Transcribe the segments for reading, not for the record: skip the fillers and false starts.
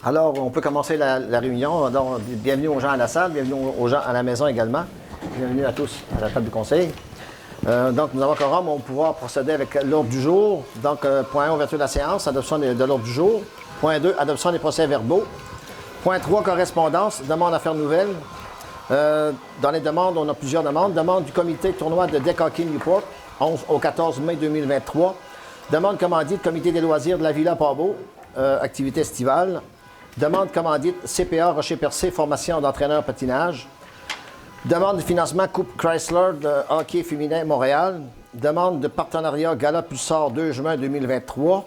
Alors, on peut commencer la réunion. Donc, bienvenue aux gens à la salle, bienvenue aux gens à la maison également. Bienvenue à tous à la table du conseil. Donc, nous avons quorum, on va pouvoir procéder avec l'ordre du jour. Donc, point 1, ouverture de la séance, adoption de l'ordre du jour. Point 2, adoption des procès-verbaux. Point 3, correspondance, demande à faire nouvelle. Dans les demandes, on a plusieurs demandes. Demande du comité tournoi de Deck Hockey Newport, 11 au 14 mai 2023. Demande commandite, comité des loisirs de la Villa Pabot, activité estivale. Demande commandite, CPA Rocher-Percé, formation d'entraîneur patinage. Demande de financement Coupe Chrysler de hockey féminin Montréal. Demande de partenariat Gala Pulsar 2 juin 2023.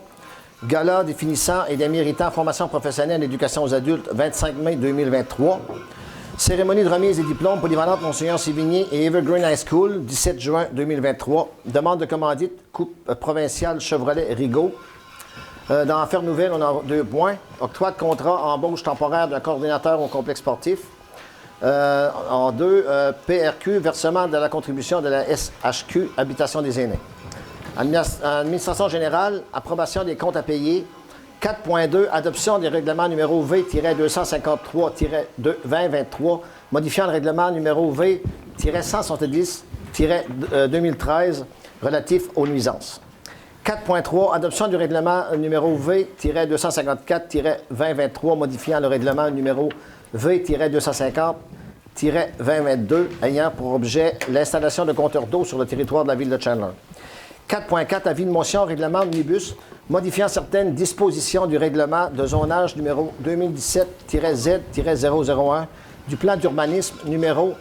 Gala des finissants et des méritants formation professionnelle et éducation aux adultes 25 mai 2023. Cérémonie de remise des diplômes polyvalente Monseigneur Sévigné et Evergreen High School 17 juin 2023. Demande de commandite Coupe provinciale Chevrolet Rigaud. Dans l'affaire nouvelle, on a 2 points. Octroi de contrat embauche temporaire d'un coordinateur au complexe sportif. En 2, PRQ, versement de la contribution de la SHQ, habitation des aînés. Administration générale, approbation des comptes à payer. 4.2, adoption des règlements numéro V-253-2023, modifiant le règlement numéro V-170-2013 relatif aux nuisances. 4.3, adoption du règlement numéro V-254-2023, modifiant le règlement numéro V-250-2022, ayant pour objet l'installation de compteurs d'eau sur le territoire de la ville de Chandler. 4.4, avis de motion règlement omnibus, modifiant certaines dispositions du règlement de zonage numéro 2017-Z-001 du plan d'urbanisme numéro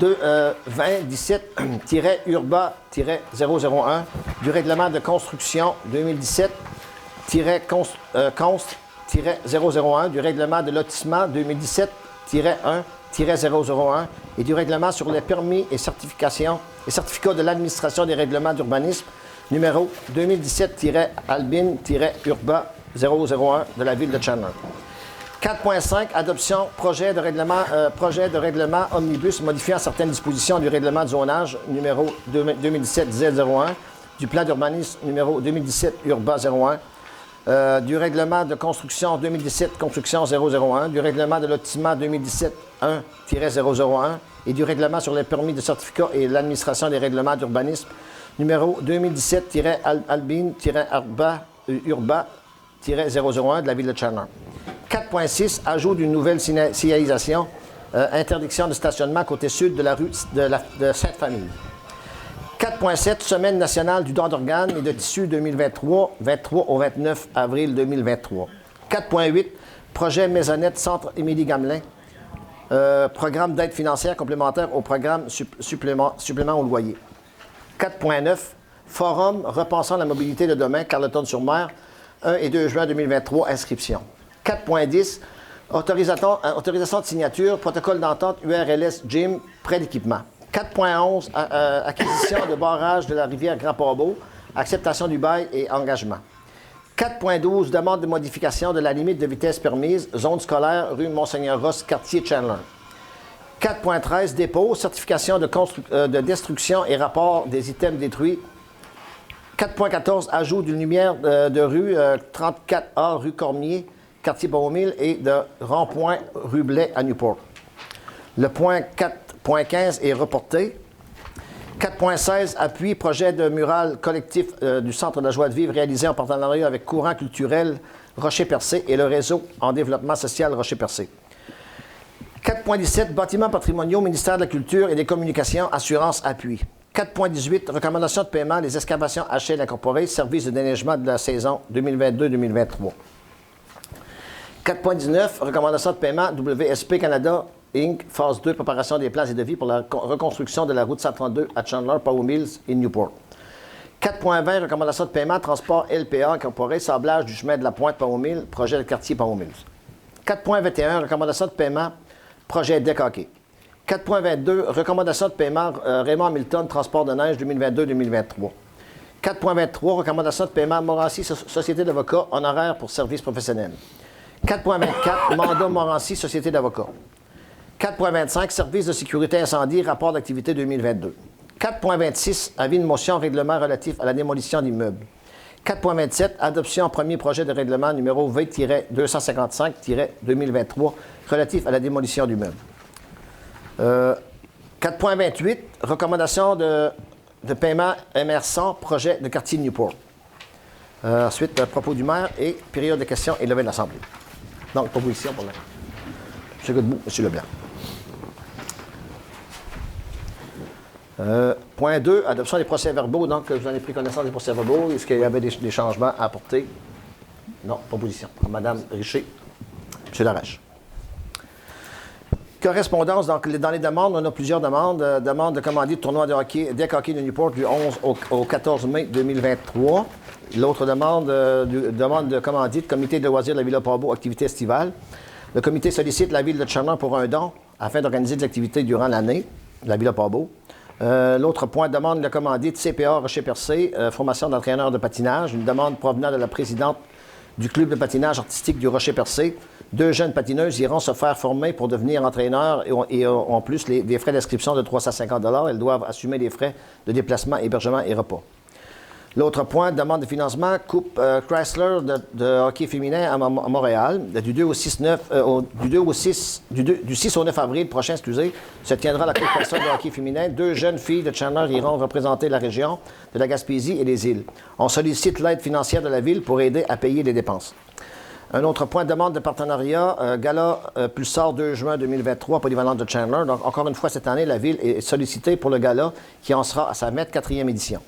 2017-URBA-001 du règlement de construction 2017-CONST-001 du règlement de lotissement 2017-1-001 et du règlement sur les permis et certificats de l'administration des règlements d'urbanisme numéro 2017-Albin-URBA-001 de la ville de Chandler. 4.5, adoption projet de règlement omnibus modifiant certaines dispositions du règlement de zonage numéro 2017-Z01, du plan d'urbanisme numéro 2017-URBA-01, du règlement de construction 2017-Construction-001, du règlement de lotissement 2017-1-001 et du règlement sur les permis de certificats et l'administration des règlements d'urbanisme numéro 2017-Albin-URBA-001 de la ville de Chandler. 4.6, ajout d'une nouvelle signalisation, interdiction de stationnement côté sud de la rue de Sainte-Famille. 4.7, semaine nationale du don d'organes et de tissus 2023, 23 au 29 avril 2023. 4.8, projet Maisonnette Centre Émilie-Gamelin, programme d'aide financière complémentaire au programme supplément au loyer. 4.9, forum Repensant la mobilité de demain, Carleton-sur-Mer, 1 et 2 juin 2023, inscription. 4.10, autorisation de signature, protocole d'entente URLS Gym, prêt d'équipement. 4.11, acquisition de barrage de la rivière Grand-Pabot, acceptation du bail et engagement. 4.12, demande de modification de la limite de vitesse permise, zone scolaire, rue Monseigneur-Ross, quartier Chandler. 4.13, dépôt, certification de destruction et rapport des items détruits. 4.14, ajout d'une lumière de rue 34A, rue Cormier, quartier Beaumille et de rond-point rue Blais à Newport. Le point 4.15 est reporté. 4.16, appui projet de mural collectif du Centre de la joie de vivre réalisé en partenariat avec Courant culturel Rocher-Percé et le réseau en développement social Rocher-Percé. 4.17, bâtiments patrimoniaux, ministère de la Culture et des Communications, assurance appui. 4.18, recommandation de paiement, les excavations HL incorporées, service de déneigement de la saison 2022-2023. 4.19, recommandation de paiement, WSP Canada, Inc., phase 2, préparation des plans et devis pour la reconstruction de la route 132 à Chandler, Powell Mills et Newport. 4.20, recommandation de paiement, transport LPA incorporé, sablage du chemin de la Pointe, Powell Mills, projet de quartier Powell Mills. 4.21, recommandation de paiement, projet Deck Hockey. 4.22, recommandation de paiement, Raymond Hamilton, transport de neige 2022-2023. 4.23, recommandation de paiement, Morancy, société d'avocats, honoraires pour services professionnels. 4.24, mandat Morancy, société d'avocats. 4.25, service de sécurité incendie, rapport d'activité 2022. 4.26, avis de motion, règlement relatif à la démolition d'immeubles. 4.27, adoption premier projet de règlement numéro V-255-2023 relatif à la démolition du meuble. 4.28, recommandation de paiement MR100, projet de quartier Newport. Ensuite, propos du maire et période de questions et levée de l'Assemblée. Donc, proposition pour le M. Godbout, M. Leblanc. Point 2, adoption des procès-verbaux. Donc, vous en avez pris connaissance des procès-verbaux. Est-ce qu'il y avait des changements à apporter? Non, proposition. Mme Richer, M. Laroche. Correspondance, donc dans les demandes, on a plusieurs demandes. Demande de commandite tournoi de hockey, deck hockey de Newport du 11 au 14 mai 2023. L'autre demande, demande de commandite, comité de loisirs de la Villa Pabot, activité estivale. Le comité sollicite la ville de Tchernar pour un don afin d'organiser des activités durant l'année, la Villa Pabot. L'autre point, demande de commandite CPA Rocher-Percé, formation d'entraîneur de patinage. Une demande provenant de la présidente du club de patinage artistique du Rocher-Percé. 2 jeunes patineuses iront se faire former pour devenir entraîneurs et ont en plus des frais d'inscription de 350 $. Elles doivent assumer les frais de déplacement, hébergement et repas. L'autre point, demande de financement, Coupe Chrysler de hockey féminin à Montréal. Du 6 au 9 avril prochain, se tiendra la Coupe Chrysler de hockey féminin. 2 jeunes filles de Tchernar iront représenter la région de la Gaspésie et les îles. On sollicite l'aide financière de la ville pour aider à payer les dépenses. Un autre point, demande de partenariat, Gala Pulsar 2 juin 2023, polyvalente de Chandler. Donc, encore une fois, cette année, la ville est sollicitée pour le gala qui en sera à sa 4e édition.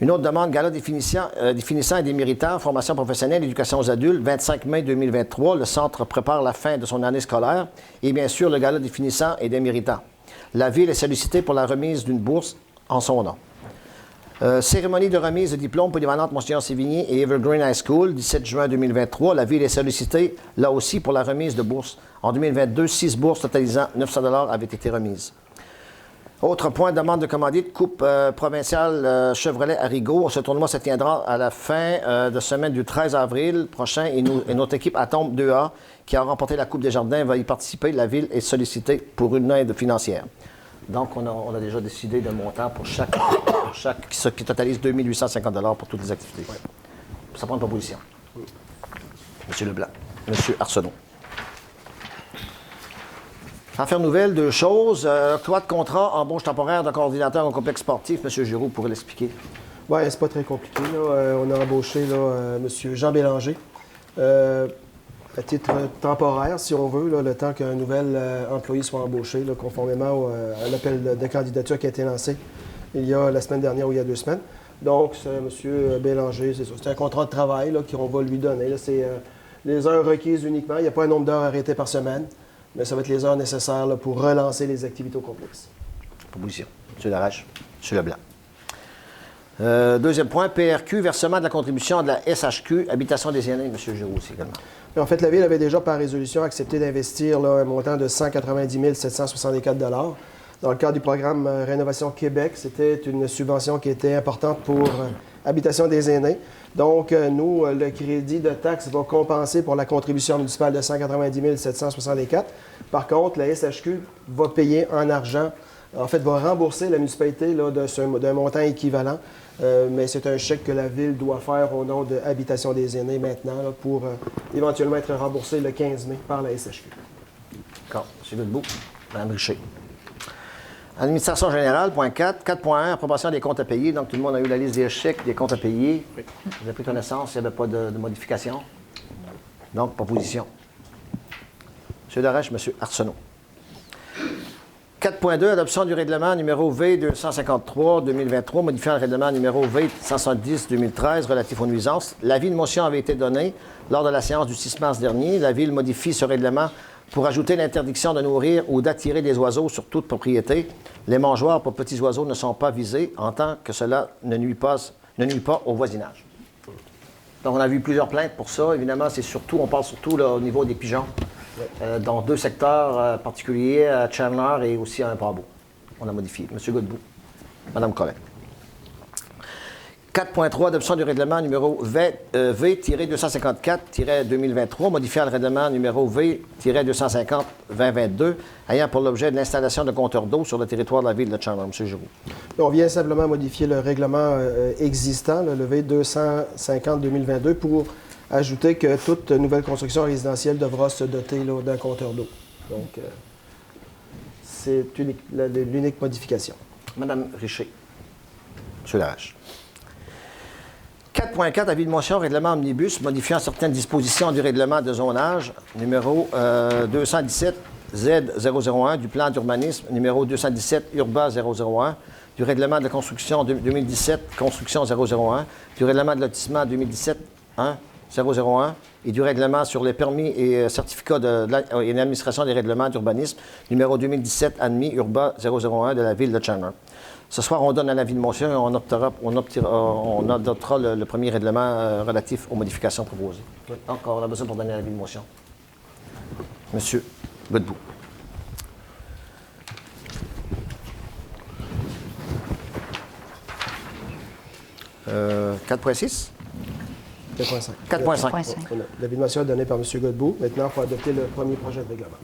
Une autre demande, gala définissant et des méritants, formation professionnelle, éducation aux adultes, 25 mai 2023. Le centre prépare la fin de son année scolaire. Et bien sûr, le gala définissant et des méritants. La ville est sollicitée pour la remise d'une bourse en son nom. Cérémonie de remise de diplôme polyvalente Monseigneur Sévigné et Evergreen High School, 17 juin 2023. La ville est sollicitée, là aussi, pour la remise de bourses. En 2022, 6 bourses totalisant 900 $ avaient été remises. Autre point, demande de commandite, Coupe provinciale Chevrolet à Rigaud. Ce tournoi se tiendra à la fin de semaine du 13 avril prochain et notre équipe Atombe 2A, qui a remporté la Coupe des Jardins, va y participer. La ville est sollicitée pour une aide financière. Donc, on a déjà décidé d'un montant pour chaque qui totalise 2 850 $ pour toutes les activités. Ouais. Ça prend une proposition. M. Leblanc. M. Arsenault. Affaire nouvelle, 2 choses. Octroi de contrat, embauche temporaire de coordinateur au complexe sportif. M. Giroux pourrait l'expliquer. Oui, c'est pas très compliqué. Là. On a embauché M. Jean Bélanger. À titre temporaire, si on veut, là, le temps qu'un nouvel employé soit embauché, là, conformément à l'appel de candidature qui a été lancé il y a la semaine dernière ou il y a 2 semaines. Donc, c'est M. Bélanger, c'est ça. C'est un contrat de travail là, qu'on va lui donner. Là, c'est les heures requises uniquement. Il n'y a pas un nombre d'heures arrêtées par semaine, mais ça va être les heures nécessaires là, pour relancer les activités au complexe. Proposition. M. Laroche. M. Leblanc. Deuxième point, PRQ, versement de la contribution de la SHQ, habitation des aînés, M. Giroux aussi également. En fait, la Ville avait déjà, par résolution, accepté d'investir là, un montant de 190 764 $ dans le cadre du programme Rénovation Québec. C'était une subvention qui était importante pour habitation des aînés. Donc, nous, le crédit de taxe va compenser pour la contribution municipale de 190 764 $. Par contre, la SHQ va payer en argent, en fait, va rembourser la municipalité là, d'un montant équivalent. Mais c'est un chèque que la Ville doit faire au nom de Habitation des aînés maintenant là, pour éventuellement être remboursé le 15 mai par la SHQ. D'accord. M. Godbout. Mme Richer. Administration générale, point 4. 4.1, approbation des comptes à payer. Donc, tout le monde a eu la liste des chèques, des comptes à payer. Oui. Vous avez pris connaissance, il n'y avait pas de modification. Donc, proposition. M. Laroche, M. Arsenault. 4.2, adoption du règlement numéro V253-2023, modifiant le règlement numéro V170-2013 relatif aux nuisances. L'avis de motion avait été donné lors de la séance du 6 mars dernier. La Ville modifie ce règlement pour ajouter l'interdiction de nourrir ou d'attirer des oiseaux sur toute propriété. Les mangeoires pour petits oiseaux ne sont pas visés en tant que cela ne nuit pas au voisinage. Donc, on a vu plusieurs plaintes pour ça. Évidemment, on parle surtout là, au niveau des pigeons. Dans 2 secteurs particuliers, à Chandler et aussi à un Pabot. On a modifié. M. Godbout. Mme Collin. 4.3, adoption du règlement numéro V-254-2023, modifiant le règlement numéro V-250-2022, ayant pour l'objet de l'installation de compteurs d'eau sur le territoire de la ville de Chandler. M. Giroux. On vient simplement modifier le règlement existant, le V-250-2022, pour ajouter que toute nouvelle construction résidentielle devra se doter d'un compteur d'eau. Donc, c'est l'unique modification. Mme Richer. M. Larache. 4.4, avis de motion, règlement omnibus modifiant certaines dispositions du règlement de zonage numéro 217 Z001 du plan d'urbanisme numéro 217 Urba 001 du règlement de construction 2017 Construction 001 du règlement de lotissement 2017 1 001 et du règlement sur les permis et certificats et l'administration des règlements d'urbanisme numéro 2017 admis Urba 001 de la ville de Chandler. Ce soir, on donne un avis de motion et on adoptera le premier règlement relatif aux modifications proposées. Encore, on a besoin pour donner un avis de motion. Monsieur Godbout. Euh, 4.6? 4.5. 4.5. L'avis de motion est donné par M. Godbout. Maintenant, il faut adopter le premier projet de règlement.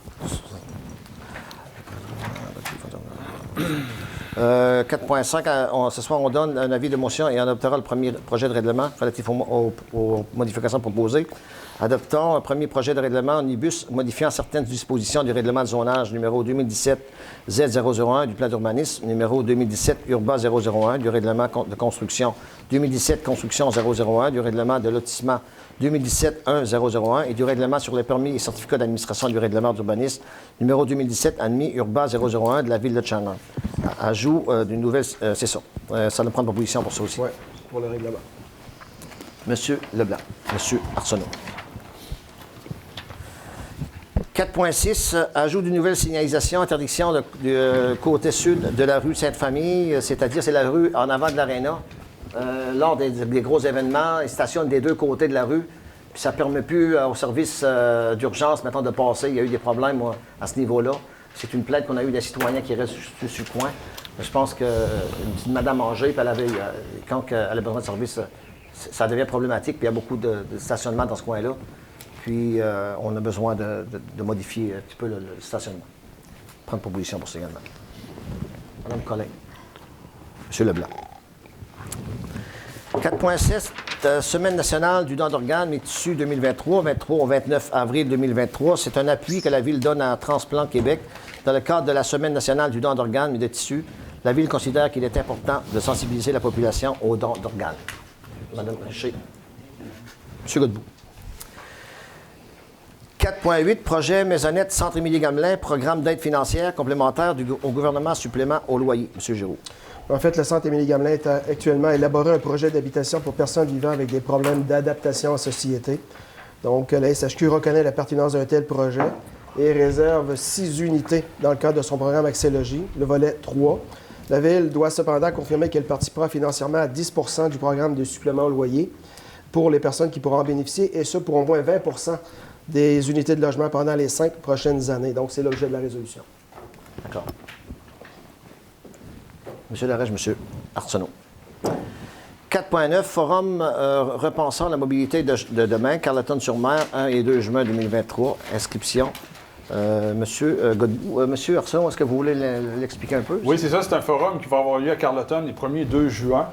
4.5, ce soir, on donne un avis de motion et on adoptera le premier projet de règlement relatif aux modifications proposées. Adoptons un premier projet de règlement omnibus modifiant certaines dispositions du règlement de zonage numéro 2017 Z001 du plan d'urbanisme, numéro 2017 Urba 001 du règlement de construction 2017 Construction 001 du règlement de lotissement 2017 1001 et du règlement sur les permis et certificats d'administration du règlement d'urbanisme numéro 2017 admis Urba 001 de la ville de Chandler. Ajout d'une nouvelle... c'est ça. Ça nous prend une proposition pour ça aussi. Oui, pour le règlement. Monsieur Leblanc. Monsieur Arsenault. 4.6, ajout d'une nouvelle signalisation, interdiction du côté sud de la rue Sainte-Famille, c'est-à-dire c'est la rue en avant de l'aréna. Lors des gros événements, ils stationnent des deux côtés de la rue. Puis ça ne permet plus aux services d'urgence, mettons, de passer. Il y a eu des problèmes à ce niveau-là. C'est une plainte qu'on a eue des citoyens qui restent sur le coin. Je pense qu'une petite madame âgée, puis quand elle a besoin de service, ça devient problématique. Puis il y a beaucoup de stationnement dans ce coin-là. Puis on a besoin de modifier un petit peu le stationnement. Prendre proposition pour ça également. Madame Collin. Monsieur Leblanc. 4.6, Semaine nationale du don d'organes et tissus 2023, 23 au 29 avril 2023. C'est un appui que la Ville donne à Transplant Québec dans le cadre de la Semaine nationale du don d'organes et de tissus. La Ville considère qu'il est important de sensibiliser la population au don d'organes. Madame Richer. Monsieur Godbout. 4.8, projet Maisonnette Centre Émilie-Gamelin, programme d'aide financière complémentaire au gouvernement supplément au loyer. Monsieur Giroux. En fait, le Centre Émilie-Gamelin est actuellement élaboré un projet d'habitation pour personnes vivant avec des problèmes d'adaptation en société. Donc, la SHQ reconnaît la pertinence d'un tel projet et réserve 6 unités dans le cadre de son programme Accès Logis, le volet 3. La Ville doit cependant confirmer qu'elle participera financièrement à 10 % du programme de supplément au loyer pour les personnes qui pourront en bénéficier, et ce pour au moins 20 % des unités de logement pendant les 5 prochaines années. Donc, c'est l'objet de la résolution. D'accord. Monsieur Larèche, Monsieur Arsenault. 4.9, Forum repensant la mobilité de demain, Carleton-sur-Mer, 1 et 2 juin 2023. Inscription. Monsieur Godbout. Monsieur Arsenault, est-ce que vous voulez l'expliquer un peu? Oui, c'est ça. C'est un forum qui va avoir lieu à Carleton les 1er et 2 juin.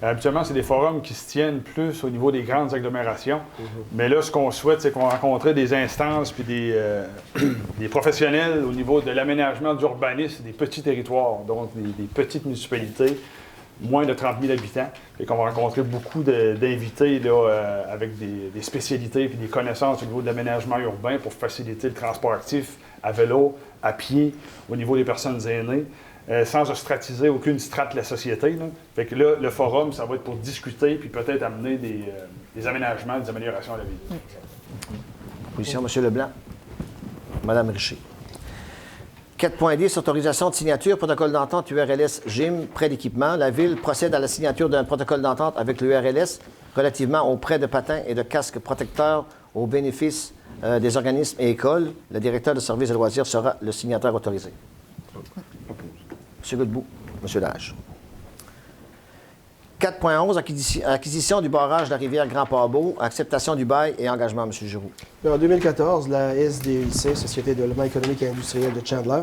Habituellement, c'est des forums qui se tiennent plus au niveau des grandes agglomérations. Mais là, ce qu'on souhaite, c'est qu'on va rencontrer des instances puis des professionnels au niveau de l'aménagement d'urbanisme des petits territoires, donc des petites municipalités, moins de 30 000 habitants. Et qu'on va rencontrer beaucoup d'invités là, avec des spécialités puis des connaissances au niveau de l'aménagement urbain pour faciliter le transport actif à vélo, à pied, au niveau des personnes aînées. Sans ostratiser aucune strate de la société. Là. Fait que là, le forum, ça va être pour discuter puis peut-être amener des aménagements, des améliorations à la ville. Position, M. Leblanc. Mme Richer. 4.10, autorisation de signature, protocole d'entente URLS GIM, prêt d'équipement. La Ville procède à la signature d'un protocole d'entente avec l'URLS relativement aux prêts de patins et de casques protecteurs au bénéfice des organismes et écoles. Le directeur de services de loisirs sera le signataire autorisé. M. Godbout, M. Lage. 4.11, acquisition du barrage de la rivière Grand-Pabot, acceptation du bail et engagement, M. Giroux. En 2014, la SDIC, Société de développement économique et industriel de Chandler,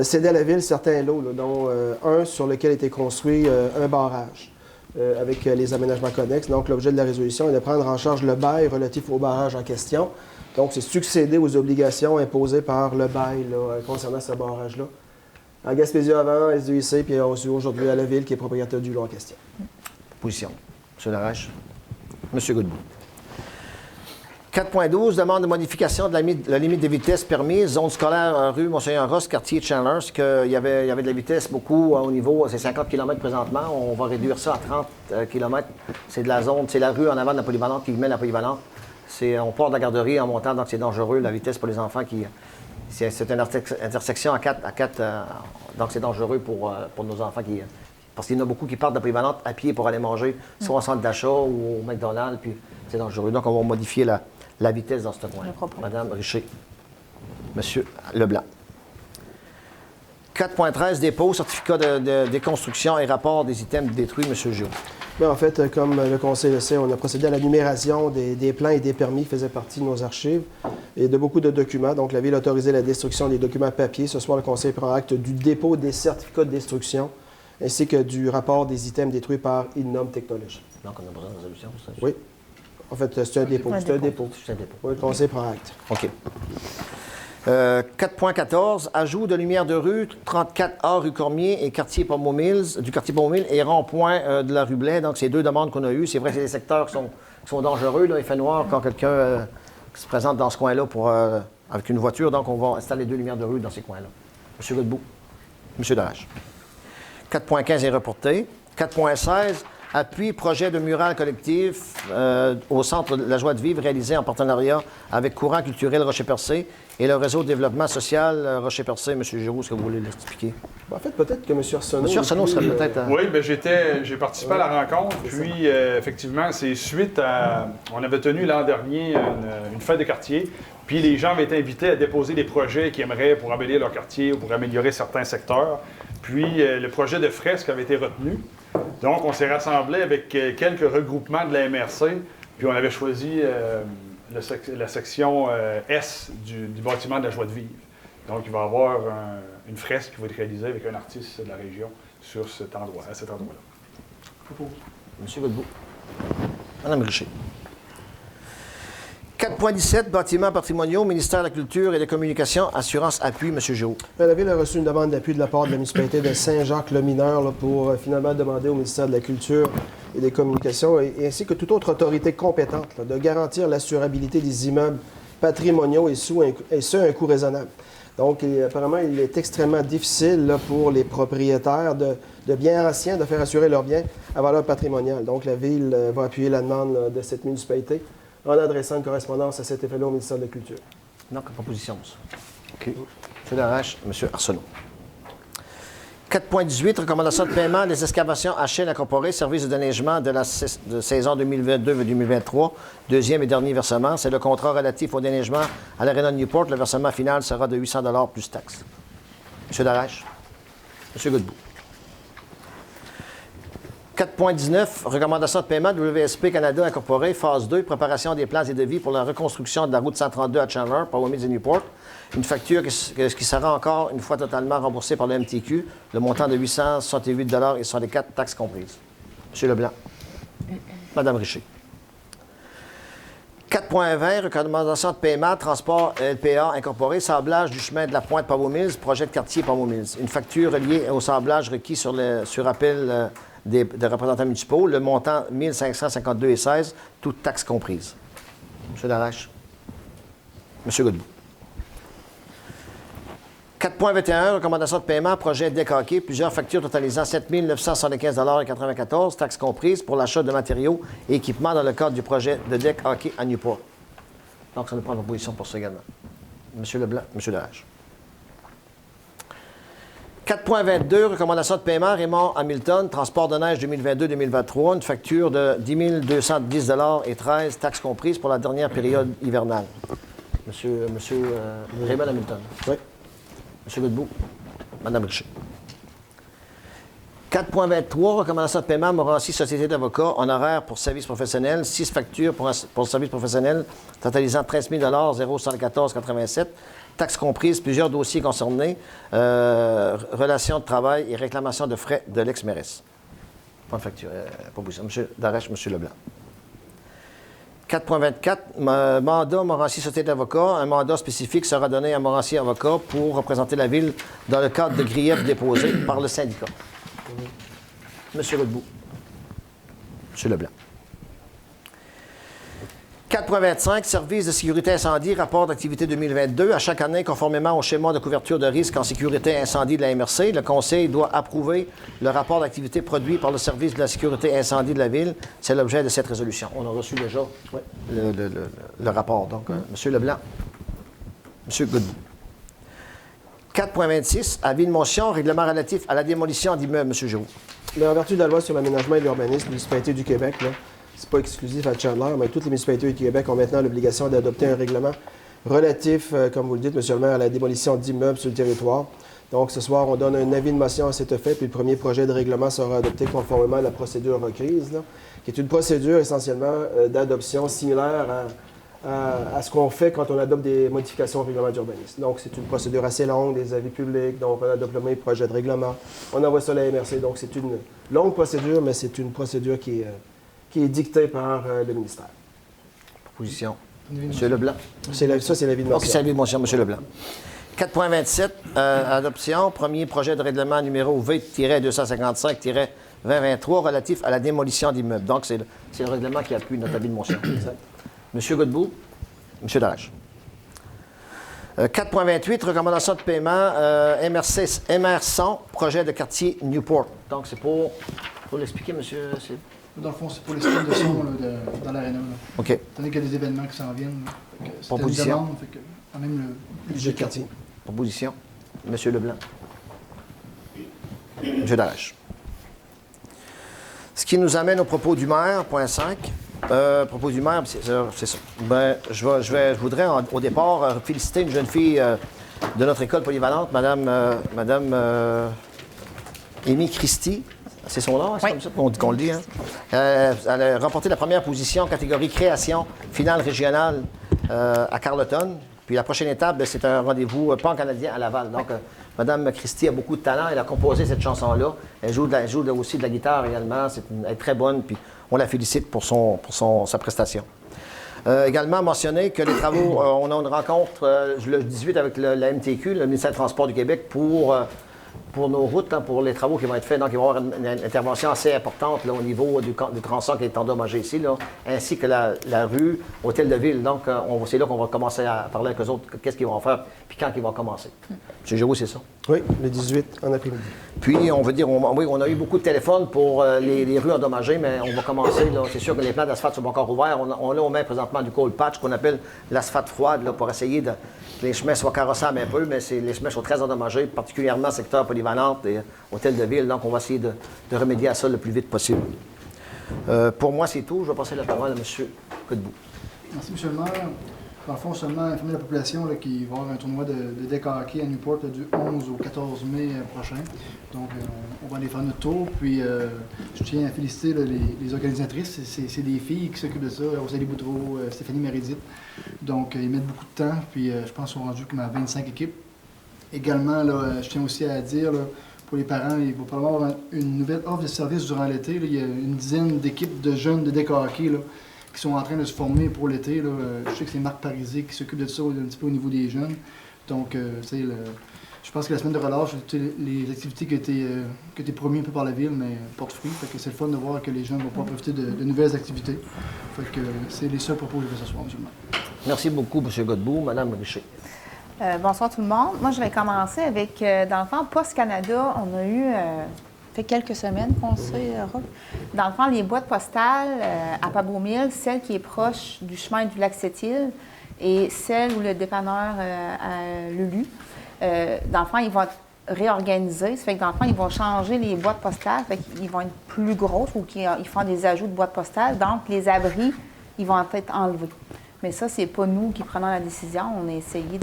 cédait à la Ville certains lots, là, dont un sur lequel était construit un barrage avec les aménagements connexes. Donc, l'objet de la résolution est de prendre en charge le bail relatif au barrage en question. Donc, c'est succéder aux obligations imposées par le bail là, concernant ce barrage-là. En Gaspésie avant, SDIC, puis aujourd'hui à la Ville qui est propriétaire du lot en question. Position. M. Laroche. M. Godbout. 4.12, demande de modification de la limite de vitesse permise, zone scolaire rue Monseigneur-Ross, quartier Chandler. C'est qu'il y avait de la vitesse beaucoup au niveau, c'est 50 km présentement. On va réduire ça à 30 km. C'est de la zone, c'est la rue en avant de la polyvalente qui mène à la polyvalente. On part de la garderie en montant, donc c'est dangereux, la vitesse pour les enfants qui. C'est une intersection à 4, donc c'est dangereux pour nos enfants qui. Parce qu'il y en a beaucoup qui partent de la polyvalente à pied pour aller manger, soit au centre d'achat ou au McDonald's, puis c'est dangereux. Donc on va modifier la vitesse dans ce coin. Madame Richer. Monsieur Leblanc. 4.13, dépôt, certificat de déconstruction et rapport des items détruits, M. Giroux. Bien, en fait, comme le Conseil le sait, on a procédé à la numération des plans et des permis qui faisaient partie de nos archives et de beaucoup de documents. Donc, la Ville a autorisé la destruction des documents papier. Ce soir, le Conseil prend acte du dépôt des certificats de destruction ainsi que du rapport des items détruits par Innum Technologies. Donc, on a besoin de résolution pour ça? Oui. En fait, c'est un dépôt. C'est un dépôt. Oui, le Conseil prend acte. OK. 4.14, ajout de lumière de rue, 34A rue Cormier et quartier Pommeau-Mills, du quartier Pommeau-Mills et rond-point de la rue Blais. Donc, c'est deux demandes qu'on a eues. C'est vrai que c'est des secteurs qui sont dangereux. Là. Il fait noir quand quelqu'un se présente dans ce coin-là avec une voiture. Donc, on va installer deux lumières de rue dans ces coins-là. M. Godbout. M. Darche. 4.15 est reporté. 4.16, appui projet de mural collectif au Centre de la joie de vivre réalisé en partenariat avec Courant culturel Rocher-Percé et le réseau de développement social Rocher-Percé. M. Giroux, est-ce que vous voulez l'expliquer? En fait, peut-être que M. Arsenault... M. Arsenault serait peut-être... Oui, bien, j'ai participé à la rencontre, puis effectivement, c'est suite à... On avait tenu l'an dernier une fête de quartier, puis les gens avaient été invités à déposer des projets qu'ils aimeraient pour embellir leur quartier ou pour améliorer certains secteurs. Puis le projet de fresque avait été retenu. Donc, on s'est rassemblés avec quelques regroupements de la MRC, puis on avait choisi la section S du bâtiment de la joie de vivre. Donc, il va y avoir une fresque qui va être réalisée avec un artiste de la région sur à cet endroit-là. M. Godbout. Mme Richer. 4.17, bâtiments patrimoniaux, ministère de la Culture et des Communications, assurance appui, M. Giroux. La Ville a reçu une demande d'appui de la part de la municipalité de Saint-Jacques-le-Mineur là, pour finalement demander au ministère de la Culture et des Communications, et ainsi que toute autre autorité compétente, là, de garantir l'assurabilité des immeubles patrimoniaux et ce, à un coût raisonnable. Donc, apparemment, il est extrêmement difficile là, pour les propriétaires de biens anciens de faire assurer leurs biens à valeur patrimoniale. Donc, la Ville va appuyer la demande là, de cette municipalité en adressant une correspondance à cet effet-là au ministère de la Culture. Donc, proposition, ça. OK. M. Darche, M. Arsenault. 4.18, recommandation de paiement des excavations HL incorporées, service de déneigement de la saison 2022-2023, deuxième et dernier versement. C'est le contrat relatif au déneigement à l'Arena de Newport. Le versement final sera de 800 $ plus taxes. M. Darche. M. Godbout. 4.19, recommandation de paiement de WSP Canada incorporé, phase 2, préparation des plans et devis pour la reconstruction de la route 132 à Chandler, Pommeau-Mills et Newport. Une facture qui sera encore une fois totalement remboursée par le MTQ, le montant de 868 $ et 64 taxes comprises. M. Leblanc. Mme Richer. 4.20, recommandation de paiement, transport LPA incorporé, sablage du chemin de la Pointe Pommeau-Mills, projet de quartier Pommeau-Mills. Une facture reliée au sablage requis sur appel des représentants municipaux, le montant 1552,16, toutes taxes comprises. M. Darche. M. Godbout. 4.21, recommandation de paiement, projet DEC hockey, plusieurs factures totalisant 7 975,94 $, taxes comprises pour l'achat de matériaux et équipements dans le cadre du projet de DEC hockey à Newport. Donc, ça nous prend une proposition pour ça également. M. Leblanc, M. Darche. 4.22, recommandation de paiement, Raymond Hamilton, transport de neige 2022-2023, une facture de 10 210 $ et 13 taxes comprises pour la dernière période hivernale. Monsieur Raymond Hamilton. Oui. M. Godbout. Mme Richer. 4.23, recommandation de paiement, Morancy, Société d'avocats, honoraires pour services professionnels, 6 factures pour services professionnels, totalisant 13 000 074,87 taxes comprises, plusieurs dossiers concernés, relations de travail et réclamation de frais de l'ex-mairesse. Point de facture, proposition. M. Darèche, M. Leblanc. 4.24, mandat Morancy Société d'avocats. Un mandat spécifique sera donné à Morancy Avocat pour représenter la Ville dans le cadre de griefs déposés par le syndicat. M. Godbout. M. Leblanc. 4.25, Service de sécurité incendie, rapport d'activité 2022. À chaque année, conformément au schéma de couverture de risque en sécurité incendie de la MRC, le Conseil doit approuver le rapport d'activité produit par le Service de la sécurité incendie de la Ville. C'est l'objet de cette résolution. On a reçu déjà le rapport. Donc, M. Leblanc, M. Godbout. 4.26, avis de motion, règlement relatif à la démolition d'immeubles. M. Giroux. En vertu de la loi sur l'aménagement et l'urbanisme de la municipalité du Québec, c'est pas exclusif à Chandler, mais toutes les municipalités du Québec ont maintenant l'obligation d'adopter un règlement relatif, comme vous le dites, M. le maire, à la démolition d'immeubles sur le territoire. Donc, ce soir, on donne un avis de motion à cet effet, puis le premier projet de règlement sera adopté conformément à la procédure requise, qui est une procédure essentiellement d'adoption similaire à ce qu'on fait quand on adopte des modifications au règlement d'urbanisme. Donc, c'est une procédure assez longue, des avis publics, donc on adopte le premier projet de règlement, on envoie ça à la MRC. Donc, c'est une longue procédure, mais c'est une procédure qui est dictée par le ministère. Proposition. M. Leblanc. Ça, c'est l'avis de motion. OK, c'est l'avis de motion, M. Leblanc. 4.27, adoption, premier projet de règlement numéro V-255-2023 relatif à la démolition d'immeubles. Donc, c'est le règlement qui appuie notre avis de motion. M. Godbout, M. Darèche. 4.28, recommandation de paiement, MR100, projet de quartier Newport. Donc, c'est pour l'expliquer, monsieur. Dans le fond, c'est pour les systèmes de son dans l'aréna. OK. Étant donné qu'il y a des événements qui s'en viennent. Proposition. Une demande, fait que, quand même le budget de quartier. Proposition. M. Leblanc. M. Darèche. Ce qui nous amène au propos du maire, point 5. Propos du maire, c'est ça. Ben, je voudrais au départ féliciter une jeune fille de notre école polyvalente, Madame Amy Christie. C'est son nom, c'est comme ça qu'on le dit. Hein? Elle a remporté la première position catégorie création finale régionale à Carleton. Puis la prochaine étape, c'est un rendez-vous pan-canadien à Laval. Donc, Mme Christie a beaucoup de talent. Elle a composé cette chanson-là. Elle joue aussi de la guitare également. Elle est très bonne. Puis on la félicite pour sa prestation. Également mentionné que les travaux, on a une rencontre le 18 avec la MTQ, le ministère des Transports du Québec, pour nos routes, pour les travaux qui vont être faits. Donc, il va y avoir une intervention assez importante là, au niveau du tronçon qui est endommagé ici, là, ainsi que la rue Hôtel de Ville. Donc, c'est là qu'on va commencer à parler avec eux autres, qu'est-ce qu'ils vont faire, puis quand ils vont commencer. M. Giroux, c'est ça? Oui, le 18 en après-midi. Puis, on veut dire, on a eu beaucoup de téléphones pour les rues endommagées, mais on va commencer. Là, c'est sûr que les plans d'asphalte sont encore ouverts. On met présentement du cold patch, qu'on appelle l'asphalte froide, là, pour essayer que les chemins soient carrossables un peu, mais les chemins sont très endommagés, particulièrement secteur polyvalente et hôtel de ville. Donc, on va essayer de remédier à ça le plus vite possible. Pour moi, c'est tout. Je vais passer la parole à M. Godbout. Merci, M. le maire. Dans le fond, seulement informer la population qu'il va y avoir un tournoi de deck hockey à Newport du 11 au 14 mai prochain. Donc, on va aller faire notre tour. Puis, je tiens à féliciter les organisatrices. C'est des filles qui s'occupent de ça. Rosalie Boudreau, Stéphanie Mérédith. Donc, ils mettent beaucoup de temps. Puis, je pense qu'ils sont rendus comme à 25 équipes. Également, là, je tiens aussi à dire, là, pour les parents, il va falloir avoir une nouvelle offre de service durant l'été. Il y a une dizaine d'équipes de jeunes de deck hockey là, qui sont en train de se former pour l'été. Je sais que c'est Marc Parisé qui s'occupe de ça un petit peu au niveau des jeunes. Donc, je pense que la semaine de relâche, toutes les activités qui ont été promises un peu par la ville, mais portent fruit. Fait que c'est le fun de voir que les jeunes vont pouvoir profiter de nouvelles activités. Fait que c'est les seuls propos que je vais ce soir, M. le maire. Merci beaucoup, M. Godbout. Mme Richer. Bonsoir tout le monde. Moi, je vais commencer avec, dans le fond, Post Canada, on a eu, fait quelques semaines qu'on sait, dans le fond, les boîtes postales à Pabeaumille, celle qui est proche du chemin du lac Sept-Îles et celle où le dépanneur à Lulu. Dans le fond, ils vont être réorganisés. Ça fait que dans le fond, ils vont changer les boîtes postales. Fait qu'ils vont être plus grosses ou ils font des ajouts de boîtes postales. Donc, les abris, ils vont être enlevés. Mais ça, c'est pas nous qui prenons la décision. On a essayé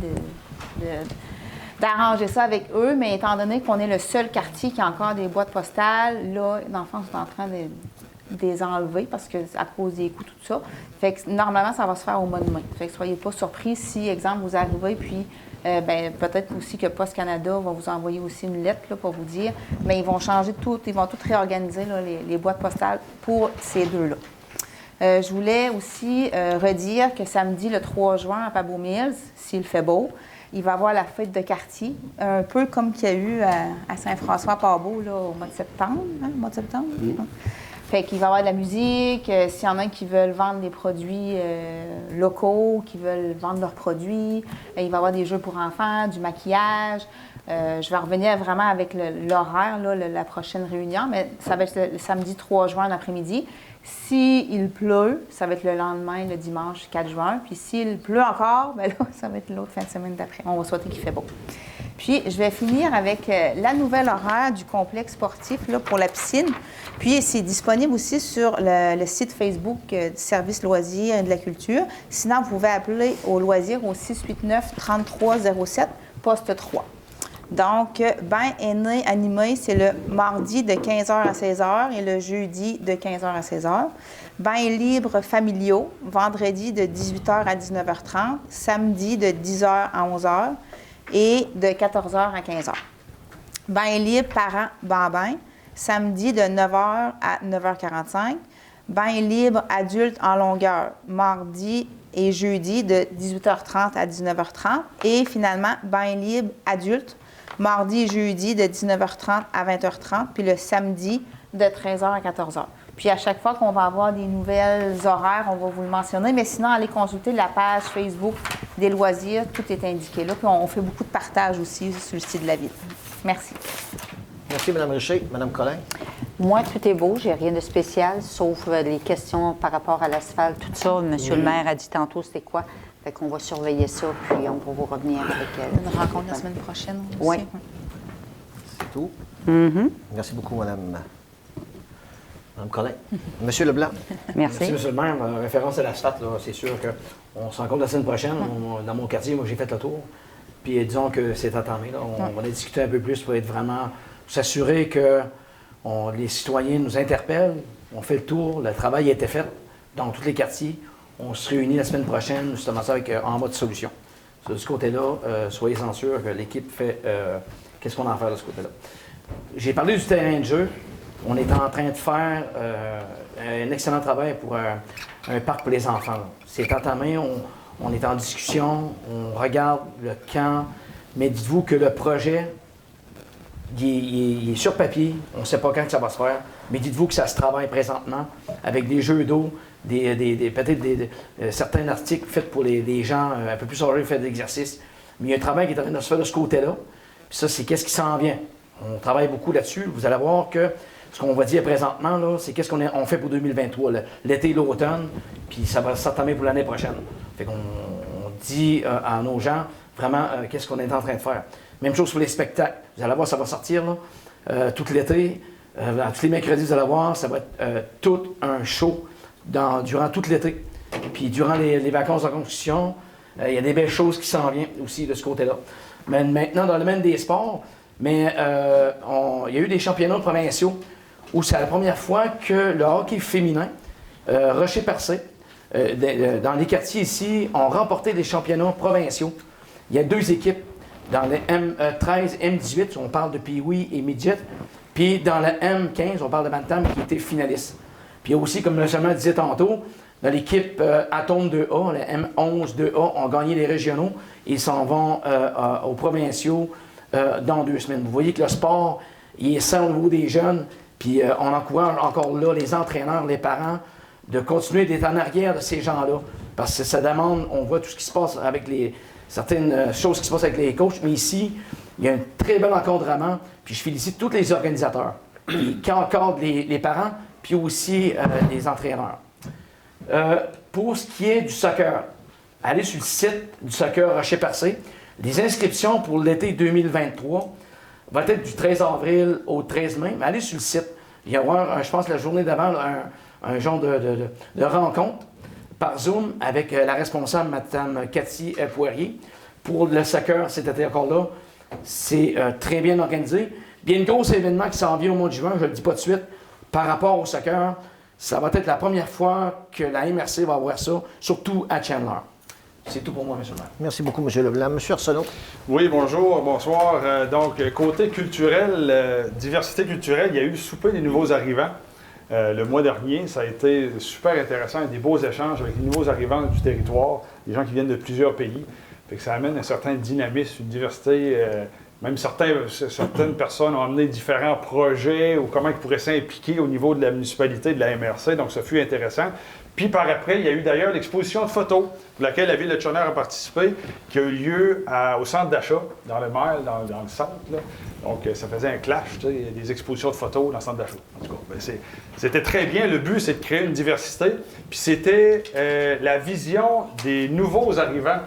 d'arranger ça avec eux, mais étant donné qu'on est le seul quartier qui a encore des boîtes postales, là, dans le fond, on est en train de les enlever parce que à cause des coûts, tout ça. Fait que normalement, ça va se faire au mois de mai. Fait que soyez pas surpris si, exemple, vous arrivez, puis peut-être aussi que Post Canada va vous envoyer aussi une lettre là, pour vous dire, mais ils vont changer tout, ils vont tout réorganiser là, les boîtes postales pour ces deux-là. Je voulais aussi redire que samedi, le 3 juin, à Pabot Mills, s'il fait beau, il va y avoir la fête de quartier, un peu comme qu'il y a eu à Saint-François-Pabot là, au mois de septembre. Hein, le mois de septembre? Oui. Fait qu'il va y avoir de la musique. S'il y en a qui veulent vendre des produits locaux, qui veulent vendre leurs produits, il va y avoir des jeux pour enfants, du maquillage. Je vais revenir vraiment avec l'horaire, là, la prochaine réunion, mais ça va être le samedi 3 juin l'après-midi. S'il pleut, ça va être le lendemain, le dimanche 4 juin. Puis s'il pleut encore, bien là, ça va être l'autre fin de semaine d'après. On va souhaiter qu'il fait beau. Puis, je vais finir avec la nouvelle horaire du complexe sportif là, pour la piscine. Puis, c'est disponible aussi sur le site Facebook du Service loisirs et de la culture. Sinon, vous pouvez appeler au loisir au 689-3307, poste 3. Donc, bain aîné animé, c'est le mardi de 15h à 16h et le jeudi de 15h à 16h. Bains libres familiaux, vendredi de 18h à 19h30, samedi de 10h à 11h et de 14h à 15h. Bain libre parents bambins, samedi de 9h à 9h45. Bain libre adultes en longueur, mardi et jeudi de 18h30 à 19h30. Et finalement, bain libre adulte, mardi et jeudi de 19h30 à 20h30, puis le samedi de 13h à 14h. Puis à chaque fois qu'on va avoir des nouvelles horaires, on va vous le mentionner, mais sinon, allez consulter la page Facebook des loisirs, tout est indiqué là. Puis on fait beaucoup de partage aussi sur le site de la ville. Merci. Merci, Mme Richer. Mme Collin? Moi, tout est beau, j'ai rien de spécial, sauf les questions par rapport à l'asphalte, tout ça. Monsieur le maire a dit tantôt c'était quoi. Fait qu'on va surveiller ça, puis on va vous revenir avec... Une rencontre la semaine prochaine aussi. Oui. C'est tout. Mm-hmm. Merci beaucoup, Mme Collin. Monsieur Leblanc? Merci. Merci, M. le maire. En référence à la stat, c'est sûr qu'on se rencontre la semaine prochaine. Dans mon quartier, moi, j'ai fait le tour. Puis disons que c'est entamé. Là. On a discuté un peu plus pour être vraiment... s'assurer que les citoyens nous interpellent. On fait le tour. Le travail a été fait dans tous les quartiers. On se réunit la semaine prochaine, justement ça, avec en mode solution. De ce côté-là, soyez-en sûrs que l'équipe fait qu'est-ce qu'on a à faire de ce côté-là. J'ai parlé du terrain de jeu. On est en train de faire un excellent travail pour un parc pour les enfants. C'est entamé, on est en discussion, on regarde le camp, mais dites-vous que le projet, il est sur papier, on ne sait pas quand que ça va se faire, mais dites-vous que ça se travaille présentement avec des jeux d'eau, peut-être certains articles faits pour les gens un peu plus âgés qui font de l'exercice. Mais il y a un travail qui est en train de se faire de ce côté-là. Puis ça, c'est qu'est-ce qui s'en vient. On travaille beaucoup là-dessus. Vous allez voir que ce qu'on va dire présentement, là, c'est qu'est-ce qu'on fait pour 2023, l'été et l'automne, puis ça va s'entamer pour l'année prochaine. Fait qu'on dit à nos gens vraiment qu'est-ce qu'on est en train de faire. Même chose pour les spectacles. Vous allez voir, ça va sortir là, tout l'été. Tous les mercredis, vous allez voir, ça va être tout un show durant tout l'été. Puis durant les vacances de construction, il y a des belles choses qui s'en viennent aussi de ce côté-là. Mais maintenant, dans le domaine des sports, il y a eu des championnats provinciaux où c'est la première fois que le hockey féminin, Rocher-Percé, dans les quartiers ici, ont remporté des championnats provinciaux. Il y a 2 équipes. Dans le M13, M18, on parle de Pee-Wee et Midget. Puis dans le M15, on parle de Bantam qui était finaliste. Puis il y a aussi, comme le chemin disait tantôt, dans l'équipe Atome 2A, le M11 2A ont gagné les régionaux. Ils s'en vont aux provinciaux dans 2 semaines. Vous voyez que le sport, il est sain au niveau des jeunes. Puis on encourage encore là les entraîneurs, les parents, de continuer d'être en arrière de ces gens-là. Parce que ça demande, on voit tout ce qui se passe avec certaines choses qui se passent avec les coachs. Mais ici, il y a un très bel encadrement. Puis je félicite tous les organisateurs qui encadrent les parents, puis aussi les entraîneurs. Pour ce qui est du soccer, allez sur le site du soccer Rocher-Percé. Les inscriptions pour l'été 2023 vont être du 13 avril au 13 mai. Mais allez sur le site. Il va y avoir, je pense, la journée d'avant, un genre de rencontre par Zoom avec la responsable, Mme Cathy Poirier. Pour le soccer, cet été encore là, C'est très bien organisé. Il y a un gros événement qui s'en vient au mois de juin, je ne le dis pas de suite, par rapport au soccer. Ça va être la première fois que la MRC va avoir ça, surtout à Chandler. C'est tout pour moi, M. le maire. Merci beaucoup, M. Leblanc. M. Arsenault. Oui, bonjour, bonsoir. Donc, côté culturel, diversité culturelle, il y a eu le souper des nouveaux arrivants le mois dernier. Ça a été super intéressant, des beaux échanges avec les nouveaux arrivants du territoire, des gens qui viennent de plusieurs pays. Fait que ça amène un certain dynamisme, une diversité. Même certaines personnes ont amené différents projets ou comment ils pourraient s'impliquer au niveau de la municipalité, de la MRC. Donc, ça fut intéressant. Puis par après, il y a eu d'ailleurs l'exposition de photos pour laquelle la Ville de Chandler a participé, qui a eu lieu au centre d'achat, dans le Mail, dans le centre. Là. Donc, ça faisait un clash, tu sais, des expositions de photos dans le centre d'achat. En tout cas, ben, c'était très bien. Le but, c'est de créer une diversité. Puis c'était la vision des nouveaux arrivants.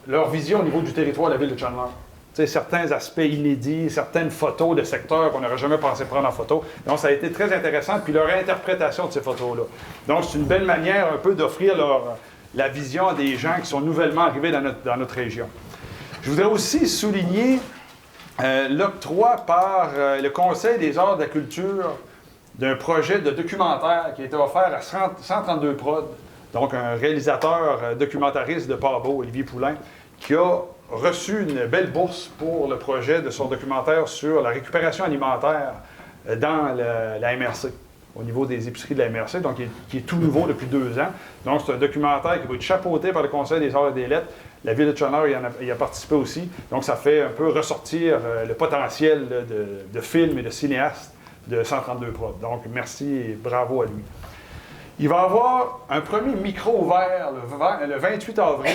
Leur vision au niveau du territoire de la Ville de Chandler. Tu sais, certains aspects inédits, certaines photos de secteurs qu'on n'aurait jamais pensé prendre en photo. Donc, ça a été très intéressant, puis leur interprétation de ces photos-là. Donc, c'est une belle manière un peu d'offrir la vision à des gens qui sont nouvellement arrivés dans notre région. Je voudrais aussi souligner l'octroi par le Conseil des arts de la culture d'un projet de documentaire qui a été offert à 132 Prod. Donc, un réalisateur documentariste de Pabot, Olivier Poulain, qui a reçu une belle bourse pour le projet de son documentaire sur la récupération alimentaire dans la MRC, au niveau des épiceries de la MRC, donc qui est tout nouveau depuis 2 ans. Donc, c'est un documentaire qui va être chapeauté par le Conseil des arts et des lettres. La Ville de Chandler y a participé aussi. Donc, ça fait un peu ressortir le potentiel de film et de cinéaste de 132 Prod. Donc, merci et bravo à lui. Il va y avoir un premier micro ouvert le 28 avril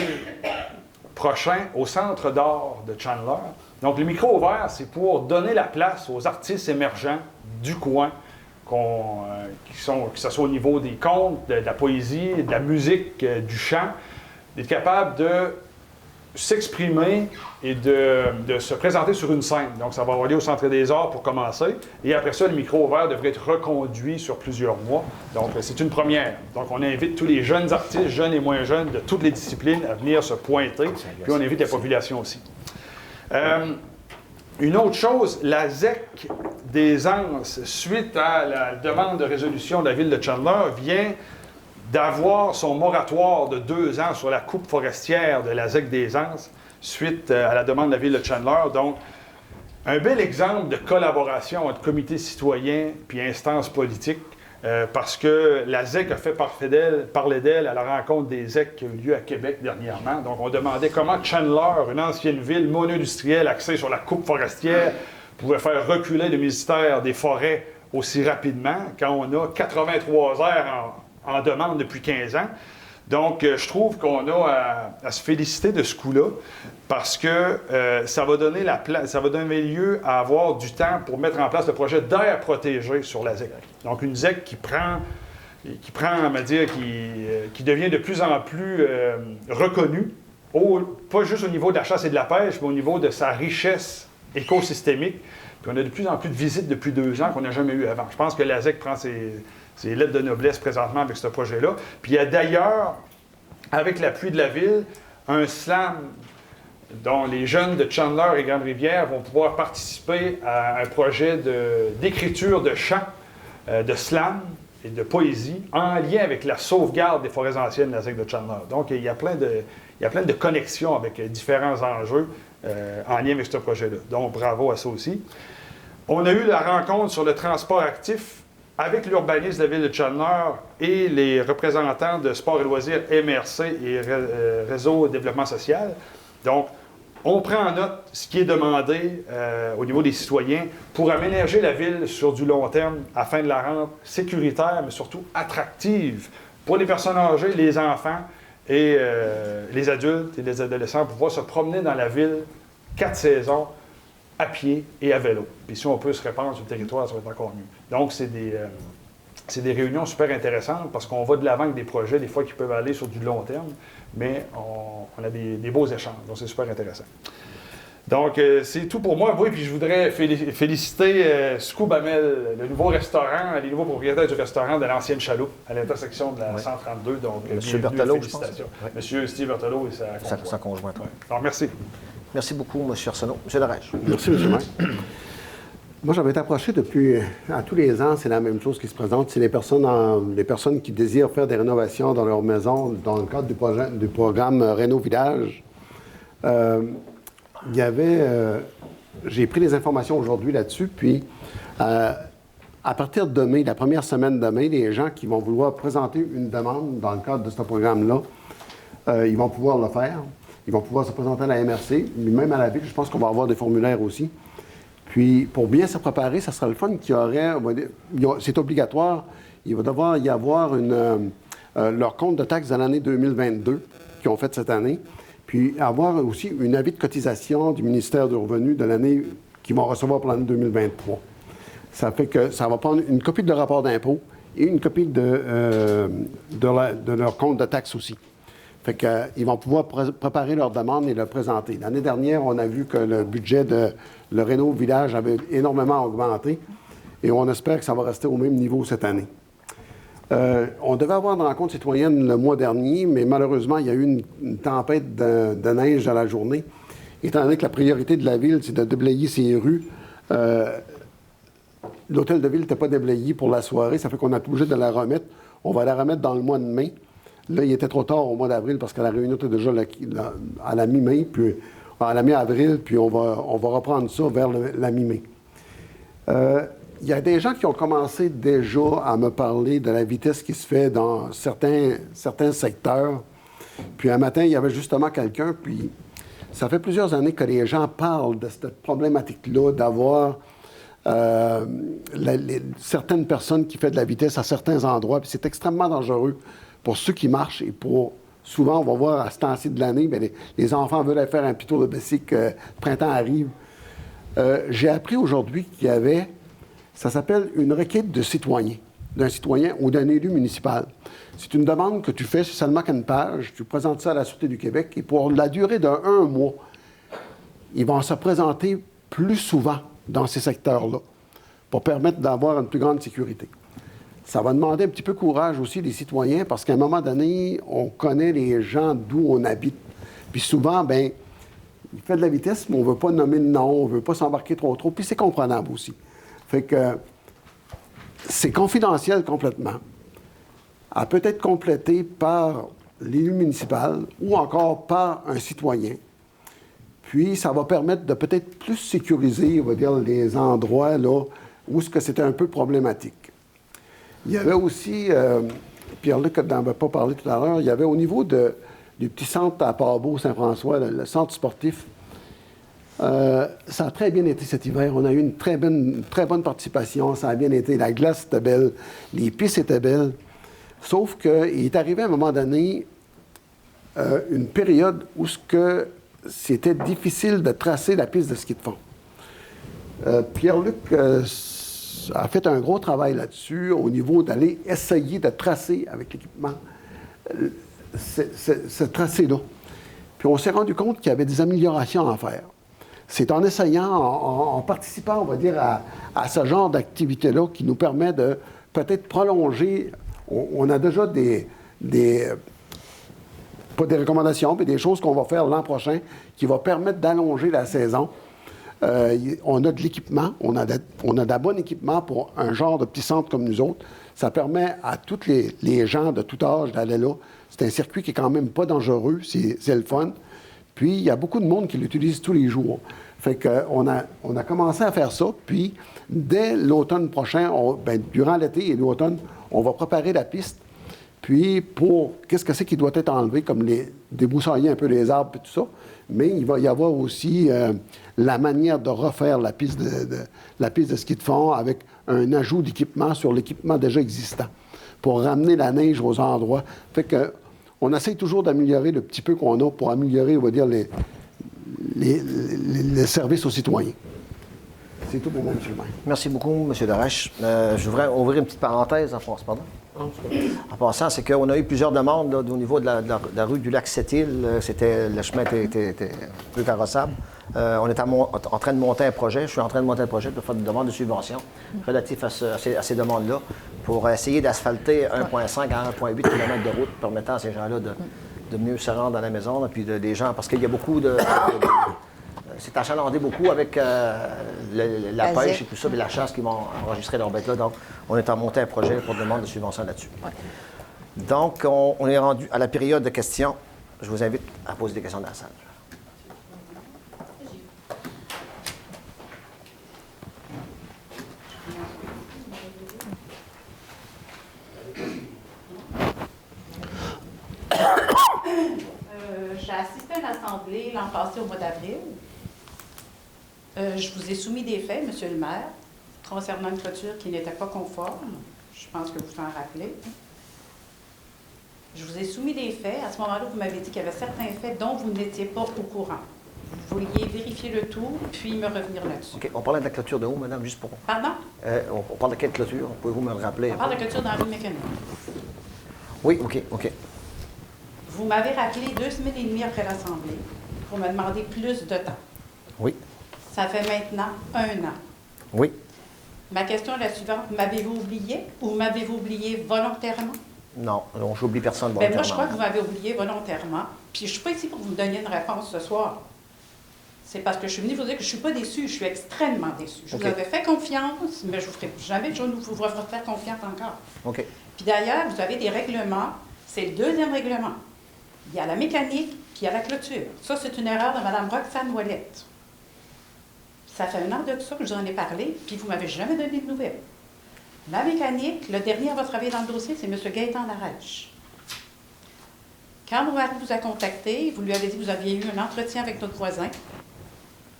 prochain au Centre d'art de Chandler. Donc, le micro ouvert, c'est pour donner la place aux artistes émergents du coin, que ce soit au niveau des contes, de la poésie, de la musique, du chant, d'être capable de s'exprimer et de se présenter sur une scène. Donc, ça va avoir lieu au Centre des Arts pour commencer. Et après ça, le micro ouvert devrait être reconduit sur plusieurs mois. Donc, c'est une première. Donc, on invite tous les jeunes artistes, jeunes et moins jeunes, de toutes les disciplines à venir se pointer. Puis, on invite la population aussi. Une autre chose, la ZEC des Anses, suite à la demande de résolution de la Ville de Chandler, vient d'avoir son moratoire de 2 ans sur la coupe forestière de la ZEC des Anses, suite à la demande de la Ville de Chandler. Donc, un bel exemple de collaboration entre comités citoyens puis instances politiques, parce que la ZEC a fait parler d'elle à la rencontre des ZEC qui a eu lieu à Québec dernièrement. Donc, on demandait comment Chandler, une ancienne ville mono-industrielle axée sur la coupe forestière, pouvait faire reculer le ministère des Forêts aussi rapidement quand on a 83 heures en demande depuis 15 ans. Donc, je trouve qu'on a à se féliciter de ce coup-là parce que ça va donner lieu à avoir du temps pour mettre en place le projet d'air protégé sur la ZEC. Donc, une ZEC qui devient de plus en plus reconnue, pas juste au niveau de la chasse et de la pêche, mais au niveau de sa richesse écosystémique. Puis on a de plus en plus de visites depuis 2 ans qu'on n'a jamais eu avant. Je pense que la ZEC prend ses lettres de noblesse présentement avec ce projet-là. Puis il y a d'ailleurs, avec l'appui de la Ville, un slam dont les jeunes de Chandler et Grande-Rivière vont pouvoir participer à un projet d'écriture de chants, de slam et de poésie en lien avec la sauvegarde des forêts anciennes de la ZEC de Chandler. Donc, il y a plein de connexions avec différents enjeux en lien avec ce projet-là. Donc, bravo à ça aussi. On a eu la rencontre sur le transport actif avec l'urbaniste de la Ville de Chandler et les représentants de Sport et Loisirs MRC et Réseau Développement Social. Donc, on prend en note ce qui est demandé au niveau des citoyens pour aménager la ville sur du long terme afin de la rendre sécuritaire, mais surtout attractive pour les personnes âgées, les enfants et les adultes et les adolescents pour pouvoir se promener dans la ville 4 saisons à pied et à vélo. Puis si on peut se répandre sur le territoire, ça va être encore mieux. Donc, c'est des réunions super intéressantes parce qu'on va de l'avant avec des projets, des fois, qui peuvent aller sur du long terme, mais on a des beaux échanges. Donc, c'est super intéressant. Donc, c'est tout pour moi. Oui, puis je voudrais féliciter Scoop Amel, le nouveau restaurant, les nouveaux propriétaires du restaurant de l'ancienne chaloupe à l'intersection de la 132. Donc, Monsieur Berthelot, félicitations. Je pense. Monsieur Steve Berthelot et sa Sa conjointe. Ouais. Donc, merci. Merci beaucoup, M. Arsenault. M. Darèche. Merci, M. le maire. Moi, j'avais été approché depuis, à tous les ans, c'est la même chose qui se présente. C'est les personnes qui désirent faire des rénovations dans leur maison dans le cadre du programme Réno Village. J'ai pris les informations aujourd'hui là-dessus, puis à partir de demain, la première semaine de mai, les gens qui vont vouloir présenter une demande dans le cadre de ce programme-là, ils vont pouvoir le faire. Ils vont pouvoir se présenter à la MRC, mais même à la ville, je pense qu'on va avoir des formulaires aussi. Puis, pour bien se préparer, ça sera le fun qu'il y aurait, c'est obligatoire, il va devoir y avoir leur compte de taxes de l'année 2022 qu'ils ont fait cette année, puis avoir aussi un avis de cotisation du ministère du Revenu de l'année qu'ils vont recevoir pour l'année 2023. Ça fait que ça va prendre une copie de rapport d'impôt et une copie de leur compte de taxes aussi. Fait qu'ils vont pouvoir préparer leur demande et le présenter. L'année dernière, on a vu que le budget de le Réno Village avait énormément augmenté et on espère que ça va rester au même niveau cette année. On devait avoir une rencontre citoyenne le mois dernier, mais malheureusement, il y a eu une tempête de neige dans la journée. Étant donné que la priorité de la ville, c'est de déblayer ses rues, l'hôtel de ville n'était pas déblayé pour la soirée, ça fait qu'on a été obligé de la remettre. On va la remettre dans le mois de mai. Là, il était trop tard au mois d'avril parce que la réunion était déjà à la mi-mai, puis à la mi-avril, puis on va reprendre ça vers la mi-mai. Il y a des gens qui ont commencé déjà à me parler de la vitesse qui se fait dans certains secteurs. Puis un matin, il y avait justement quelqu'un, puis ça fait plusieurs années que les gens parlent de cette problématique-là, d'avoir certaines personnes qui font de la vitesse à certains endroits, puis c'est extrêmement dangereux pour ceux qui marchent et souvent, on va voir à ce temps-ci de l'année, bien, les enfants veulent aller faire un petit tour de bicycle, le printemps arrive. J'ai appris aujourd'hui qu'il y avait, ça s'appelle une requête de citoyen, d'un citoyen ou d'un élu municipal. C'est une demande que tu fais sur seulement qu'une page, tu présentes ça à la Sûreté du Québec et pour la durée d'un mois, ils vont se présenter plus souvent dans ces secteurs-là pour permettre d'avoir une plus grande sécurité. Ça va demander un petit peu de courage aussi des citoyens parce qu'à un moment donné, on connaît les gens d'où on habite. Puis souvent, bien, il fait de la vitesse, mais on ne veut pas nommer de nom, on ne veut pas s'embarquer trop. Puis c'est comprenable aussi. Fait que c'est confidentiel complètement. À peut être complété par l'élu municipal ou encore par un citoyen. Puis ça va permettre de peut-être plus sécuriser, on va dire, les endroits là, où est-ce que c'était un peu problématique. Il y avait aussi, Pierre-Luc n'en avait pas parlé tout à l'heure, il y avait au niveau du petit centre à Port-Beau-Saint-François, le centre sportif, ça a très bien été cet hiver. On a eu une très bonne participation, ça a bien été. La glace était belle, les pistes étaient belles. Sauf qu'il est arrivé à un moment donné une période où c'était difficile de tracer la piste de ski de fond. Pierre-Luc a fait un gros travail là-dessus au niveau d'aller essayer de tracer avec l'équipement ce tracé-là. Puis on s'est rendu compte qu'il y avait des améliorations à faire. C'est en essayant, en participant, on va dire, à ce genre d'activité-là qui nous permet de peut-être prolonger. On a déjà pas des recommandations, mais des choses qu'on va faire l'an prochain qui va permettre d'allonger la saison. On a de l'équipement, on a de bon équipement pour un genre de petit centre comme nous autres. Ça permet à tous les gens de tout âge d'aller là. C'est un circuit qui est quand même pas dangereux, c'est le fun. Puis, il y a beaucoup de monde qui l'utilise tous les jours. Fait qu'on a commencé à faire ça, puis dès l'automne prochain, durant l'été et l'automne, on va préparer la piste. Puis, qu'est-ce que c'est qui doit être enlevé, comme débroussailler un peu les arbres et tout ça. Mais il va y avoir aussi la manière de refaire la piste de ski de fond avec un ajout d'équipement sur l'équipement déjà existant pour ramener la neige aux endroits. Fait que on essaie toujours d'améliorer le petit peu qu'on a pour améliorer, on va dire, les services aux citoyens. C'est tout pour moi, M. le maire. Merci beaucoup, M. Darèche. Je voudrais ouvrir une petite parenthèse en France, pardon. En passant, c'est qu'on a eu plusieurs demandes là, au niveau de la rue du lac Sept-Îles. Le chemin était peu carrossable. On est en train de monter un projet. Je suis en train de monter un projet pour faire une demande de subvention relative à ces demandes-là pour essayer d'asphalter 1,5 à 1,8 km de route permettant à ces gens-là de mieux se rendre à la maison. Puis des gens, parce qu'il y a beaucoup c'est achalandé beaucoup avec la Azet. pêche et tout ça, et la chasse qui vont enregistrer leurs bêtes là. Donc, on est en monté un projet pour demande de subvention là-dessus. Donc, on est rendu à la période de questions. Je vous invite à poser des questions dans la salle. J'ai assisté à une assemblée l'an passé au mois d'avril. Je vous ai soumis des faits, Monsieur le maire, concernant une clôture qui n'était pas conforme. Je pense que vous vous en rappelez. Je vous ai soumis des faits. À ce moment-là, vous m'avez dit qu'il y avait certains faits dont vous n'étiez pas au courant. Vous vouliez vérifier le tout, puis me revenir là-dessus. OK. On parlait de la clôture de où, madame, juste pour... Pardon? on parle de quelle clôture? Pouvez-vous me le rappeler? On parle de clôture dans la rue Mécanique. Oui, OK. Vous m'avez rappelé 2 semaines et demie après l'assemblée pour me demander plus de temps. Oui. Ça fait maintenant 1 an. Oui. Ma question est la suivante. M'avez-vous oublié ou m'avez-vous oublié volontairement? Non, j'oublie personne Bien, moi, volontairement. je crois que vous m'avez oublié volontairement. Puis je ne suis pas ici pour vous donner une réponse ce soir. C'est parce que je suis venue vous dire que je ne suis pas déçue. Je suis extrêmement déçue. Je OK. vous avais fait confiance, mais je ne vous ferai jamais de vous faire confiance encore. OK. Puis d'ailleurs, vous avez des règlements. C'est le 2e règlement. Il y a la mécanique, puis il y a la clôture. Ça, c'est une erreur de Mme Roxane Ouellette. Ça fait 1 an de ça que je vous en ai parlé, puis vous ne m'avez jamais donné de nouvelles. La mécanique, le dernier à travailler dans le dossier, c'est M. Gaétan Larèche. Quand mon mari vous a contacté, vous lui avez dit que vous aviez eu un entretien avec notre voisin,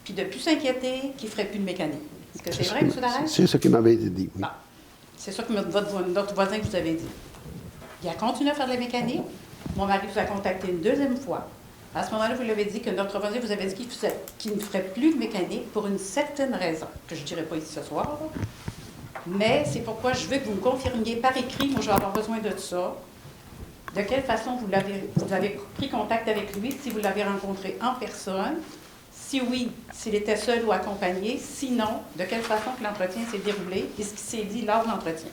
puis de plus s'inquiéter qu'il ne ferait plus de mécanique. Est-ce que c'est vrai, M. Larèche? C'est ce qui m'avait été dit. Oui. Bon. C'est ça que notre voisin vous avait dit. Il a continué à faire de la mécanique. Mon mari vous a contacté une 2e fois. À ce moment-là, vous lui avez dit que notre voisin vous avait dit qu'il ne ferait plus de mécanique pour une certaine raison, que je ne dirai pas ici ce soir. Là. Mais c'est pourquoi je veux que vous me confirmiez par écrit, moi je vais avoir besoin de ça, de quelle façon vous avez pris contact avec lui, si vous l'avez rencontré en personne, si oui, s'il était seul ou accompagné, sinon, de quelle façon que l'entretien s'est déroulé et ce qui s'est dit lors de l'entretien.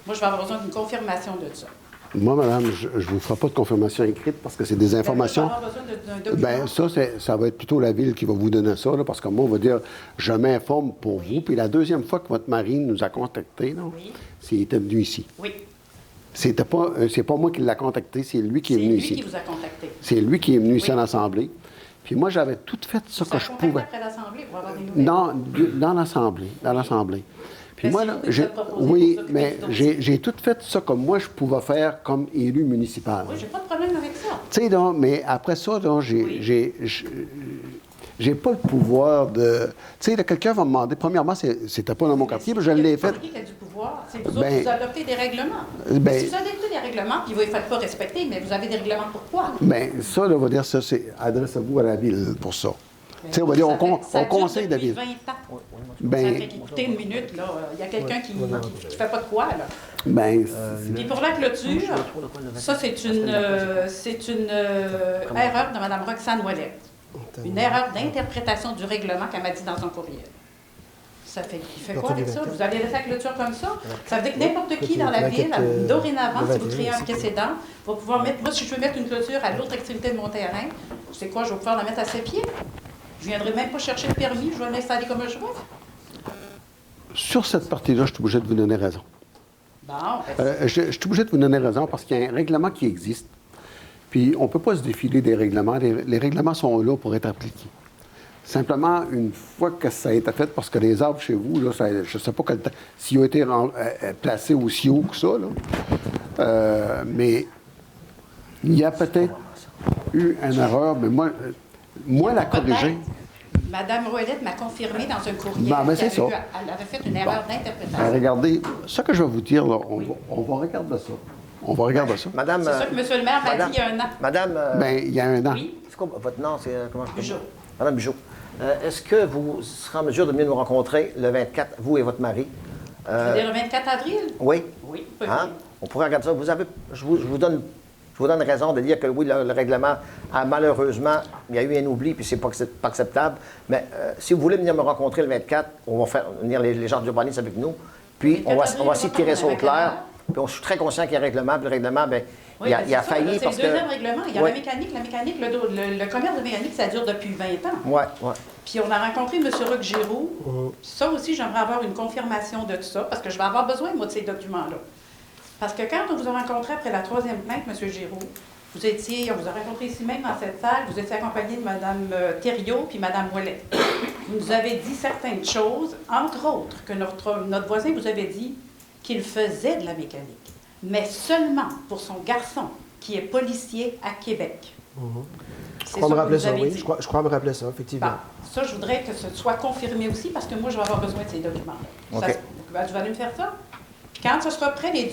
Moi, je vais avoir besoin d'une confirmation de ça. Moi, madame, je ne vous ferai pas de confirmation écrite parce que c'est des informations. Je vais avoir besoin d'un document. Bien, ça va être plutôt la ville qui va vous donner ça, là, parce que moi, on va dire, je m'informe pour vous. Puis la 2e fois que votre mari nous a contactés, Oui. il était venu ici. Oui. C'est pas moi qui l'ai contacté, c'est lui qui est venu ici. C'est lui qui vous a contacté. C'est lui qui est venu ici Oui. à l'Assemblée. Puis moi, j'avais tout fait ce que je pouvais. Après l'Assemblée pour avoir des nouvelles. Dans l'Assemblée. Puis Mais moi, c'est là, vous qui vous êtes proposé oui, pour s'occuper mais du dossier. j'ai tout fait ça comme moi, je pouvais faire comme élu municipal. Oui, j'ai pas de problème avec ça. Tu sais, donc, mais après ça, donc, j'ai pas le pouvoir de... Tu sais, quelqu'un va me demander, premièrement, c'était pas dans mon quartier, puis je l'ai fait. C'est qui a du pouvoir? C'est vous autres Ben, qui vous adoptez des règlements. ben- Si vous adoptez des règlements, puis vous ne les faites pas respecter, mais vous avez des règlements pourquoi? Bien, ça, là, on va dire, ça, c'est adressez-vous à la ville pour ça. Tu sais, on va dire, Ça on dure conseille de la depuis ville. 20 ans. Ça Ben, fait qu'écoutez une minute, là, il y a quelqu'un qui ne fait pas de quoi, là. ben, Puis pour la clôture, ça, c'est une erreur de Mme Roxane Ouellette. Une erreur d'interprétation du règlement qu'elle m'a dit dans son courriel. Il fait quoi avec ça? Vous allez laisser la clôture comme ça? Ça veut dire que n'importe qui dans la ville, dorénavant, si vous créez un précédent, va pouvoir mettre... Moi, si je veux mettre une clôture à l'autre extrémité de mon terrain, c'est quoi? Je vais pouvoir la mettre à 7 pieds? Je ne viendrai même pas chercher le permis, je vais l'installer comme je veux. sur cette partie-là, je suis obligé de vous donner raison. Bon, Je suis obligé de vous donner raison parce qu'il y a un règlement qui existe. Puis on ne peut pas se défiler des règlements. Les règlements sont là pour être appliqués. Simplement, une fois que ça a été fait, parce que les arbres chez vous, là, je ne sais pas s'ils ont été placés aussi haut que ça, là. Mais il y a peut-être eu une erreur, mais moi la corriger. Madame Ouellette m'a confirmé dans un courriel Ben, c'est ça. qu'elle avait fait une erreur d'interprétation. Ben, regardez, ce que je vais vous dire, là, on va regarder ça. On va regarder ça. Madame... C'est ça que M. le maire m'a dit il y a un an. Madame... Ben, il y a un an. Oui. c'est quoi votre nom? C'est, comment je peux Bijou. dire? Madame Bijou. Est-ce que vous serez en mesure de venir nous rencontrer le 24, vous et votre mari? C'est le 24 avril? Oui. Oui, peut Hein? On pourrait regarder ça. Je vous donne raison de dire que oui, le règlement a malheureusement, il y a eu un oubli, puis c'est pas acceptable. Mais si vous voulez venir me rencontrer le 24, on va faire venir les gens d'urbanisme avec nous. Puis on va essayer de tirer ça au clair. Puis je suis très conscient qu'il y a un règlement. Puis le règlement, bien, Oui, il a ben, c'est ça, failli là, c'est parce le que... deuxième règlement. Il y a Oui. la mécanique, le commerce de mécanique, ça dure depuis 20 ans. Oui, oui. Puis on a rencontré M. Roch Giroux. Ça aussi, j'aimerais avoir une confirmation de tout ça, parce que je vais avoir besoin, moi, de ces documents-là. Parce que quand on vous a rencontré après la 3e plainte, M. Giroux, on vous a rencontré ici même dans cette salle, vous étiez accompagné de Mme Thériault puis Mme Ouellet. Vous nous avez dit certaines choses, entre autres, que notre voisin vous avait dit qu'il faisait de la mécanique, mais seulement pour son garçon, qui est policier à Québec. Je crois me rappeler ça, oui. Je crois me rappeler ça, effectivement. Bon, ça, je voudrais que ce soit confirmé aussi, parce que moi, je vais avoir besoin de ces documents-là. OK. Vous allez me faire ça? Puis quand ce sera prêt, M.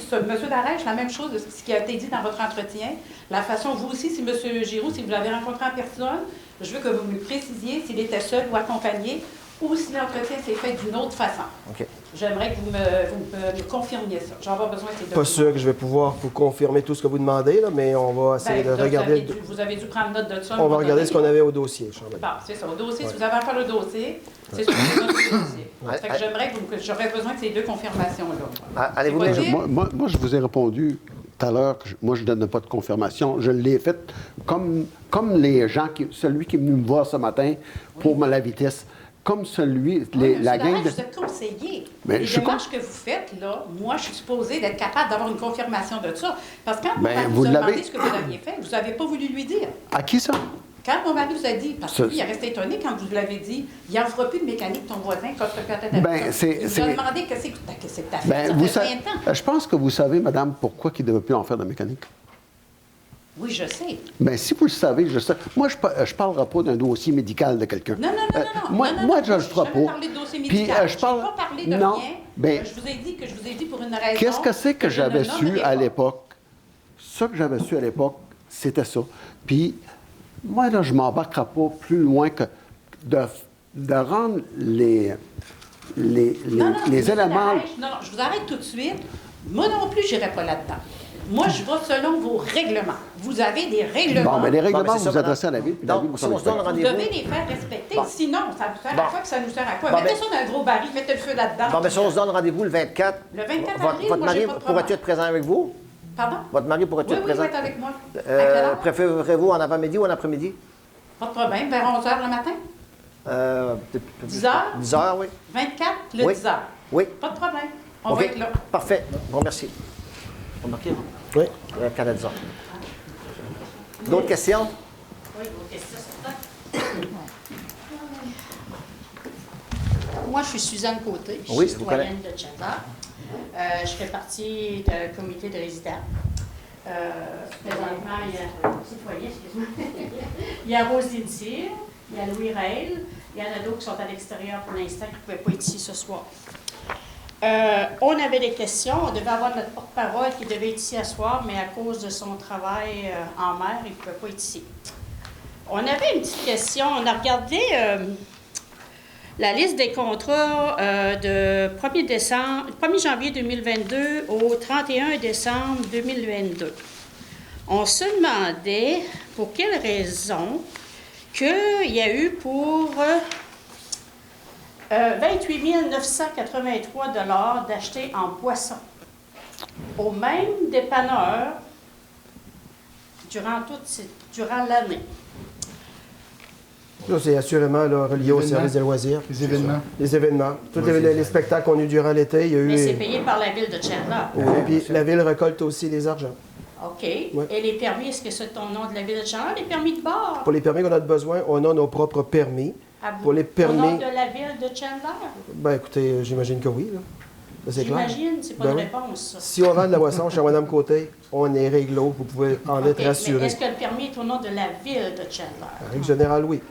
Darèche, la même chose de ce qui a été dit dans votre entretien, la façon, vous aussi, si M. Giroux, si vous l'avez rencontré en personne, je veux que vous me précisiez s'il était seul ou accompagné, ou si l'entretien s'est fait d'une autre façon. OK. J'aimerais que vous me confirmiez ça. J'en avoir besoin de ces documents. Pas sûr que je vais pouvoir vous confirmer tout ce que vous demandez, là, mais on va essayer de regarder. Vous avez dû prendre note de ça. On va regarder ce qu'on avait au dossier, Chambly. Bon, c'est ça. Au dossier, si vous avez encore le dossier, c'est sûr que c'est notre dossier. Fait que j'aimerais que j'aurais besoin de ces deux confirmations-là. Allez-vous C'est dire... possible? Moi, je vous ai répondu tout à l'heure que moi, je ne donne pas de confirmation. Je l'ai fait comme les gens, celui qui est venu me voir ce matin pour la vitesse. Comme celui, la gang de... Vous êtes conseiller. Mais les je suis démarches que vous faites, là, moi, je suis supposée d'être capable d'avoir une confirmation de ça. Parce que quand mon Ben, mari vous vous a l'avez. demandé ce que vous aviez fait, vous n'avez pas voulu lui dire. À qui ça? Quand mon mari vous a dit, parce que Ça- lui, il a resté étonné quand vous l'avez dit, il n'en fera plus de mécanique, ton voisin, quand tu as Ben, c'est- Il vous a demandé qu'est-ce que tu as fait. Ben, Ça vous fait 20 ans. je pense que vous savez, madame, pourquoi il ne devait plus en faire de mécanique. Oui, je sais. Bien, si vous le savez, je sais. Moi, je ne parlerai pas d'un dossier médical de quelqu'un. Non. Moi, non, moi non, je ne le je ferai n'ai jamais pas. parlé de dossier Puis, médical. je parle... n'ai pas parlé de non, rien. ben, Je vous ai dit pour une raison. qu'est-ce que c'est que je ne j'avais su nommerai à pas. l'époque? Ce que j'avais su à l'époque, c'était ça. Puis, moi, là, je ne m'embarquerai pas plus loin que de rendre les Non, éléments... je vous arrête tout de suite. Moi non plus, je n'irai pas là-dedans. Moi, je vais selon vos règlements. Vous avez des règlements. Bon, mais les règlements, Bon, mais c'est vous ça, adressez à la ville, puis la ville Donc, vous si en on se donne respecte. Vous rendez-vous... devez les faire respecter. Bon. Sinon, ça vous sert Bon. à quoi que ça nous sert à quoi? Bon, Mettez ben- ça dans un gros baril, mettez le feu là-dedans. Bon, mais si on se donne rendez-vous le 24... Le 24 votre avril, votre moi, mari j'ai pas de pourrait-tu problème. être présent avec vous? Pardon? Votre mari pourrait-tu Oui, être oui, il présent? va être avec moi. À quelle heure? Préférez-vous en avant-midi ou en après-midi? Pas de problème. Vers 11h le matin? 10 heures? 10 heures, oui. 24, le Oui. 10 heures. Oui. Pas de problème. On OK. va être là. Parfait. Bon, merci. Remarquez, Oui. Canada 10 heures. D'autres questions? Oui, vos questions sont Moi, je suis Suzanne Côté, je Oui, suis je vous connais. citoyenne de Chandler. Je fais partie du comité de résidents. Présentement, il y a citoyen, excuse-moi. Il y a Roselyne Cyr, il y a Louis Rail, il y en a d'autres qui sont à l'extérieur pour l'instant qui ne pouvaient pas être ici ce soir. On avait des questions, on devait avoir notre porte-parole qui devait être ici ce soir, mais à cause de son travail en mer, il ne pouvait pas être ici. On avait une petite question, on a regardé la liste des contrats de 1er janvier 2022 au 31 décembre 2022. On se demandait pour quelle raison qu'il y a eu pour 28 983 $ d'acheter en boisson au même dépanneur durant l'année. Là, c'est assurément là, relié au Les service des événements. loisirs. Les événements. Les événements. Tous les spectacles qu'on a eu durant l'été, il y a eu... Mais c'est payé par la ville de Chandler. Oui, puis la ville récolte aussi les argents. OK. Et les permis, est-ce que c'est au nom de la ville de Chandler, les permis de bord? Pour les permis qu'on a besoin, on a nos propres permis. À vous? Pour les Au nom permis, de la ville de Chandler? ben écoutez, j'imagine que oui. Là. Ça, c'est clair. J'imagine, c'est pas Ben une oui. réponse, ça. Si on vend de la boisson chez Mme Côté, on est réglo, vous pouvez en OK. être Mais rassuré. est-ce que le permis est au nom de la ville de Chandler? En règle générale, oui.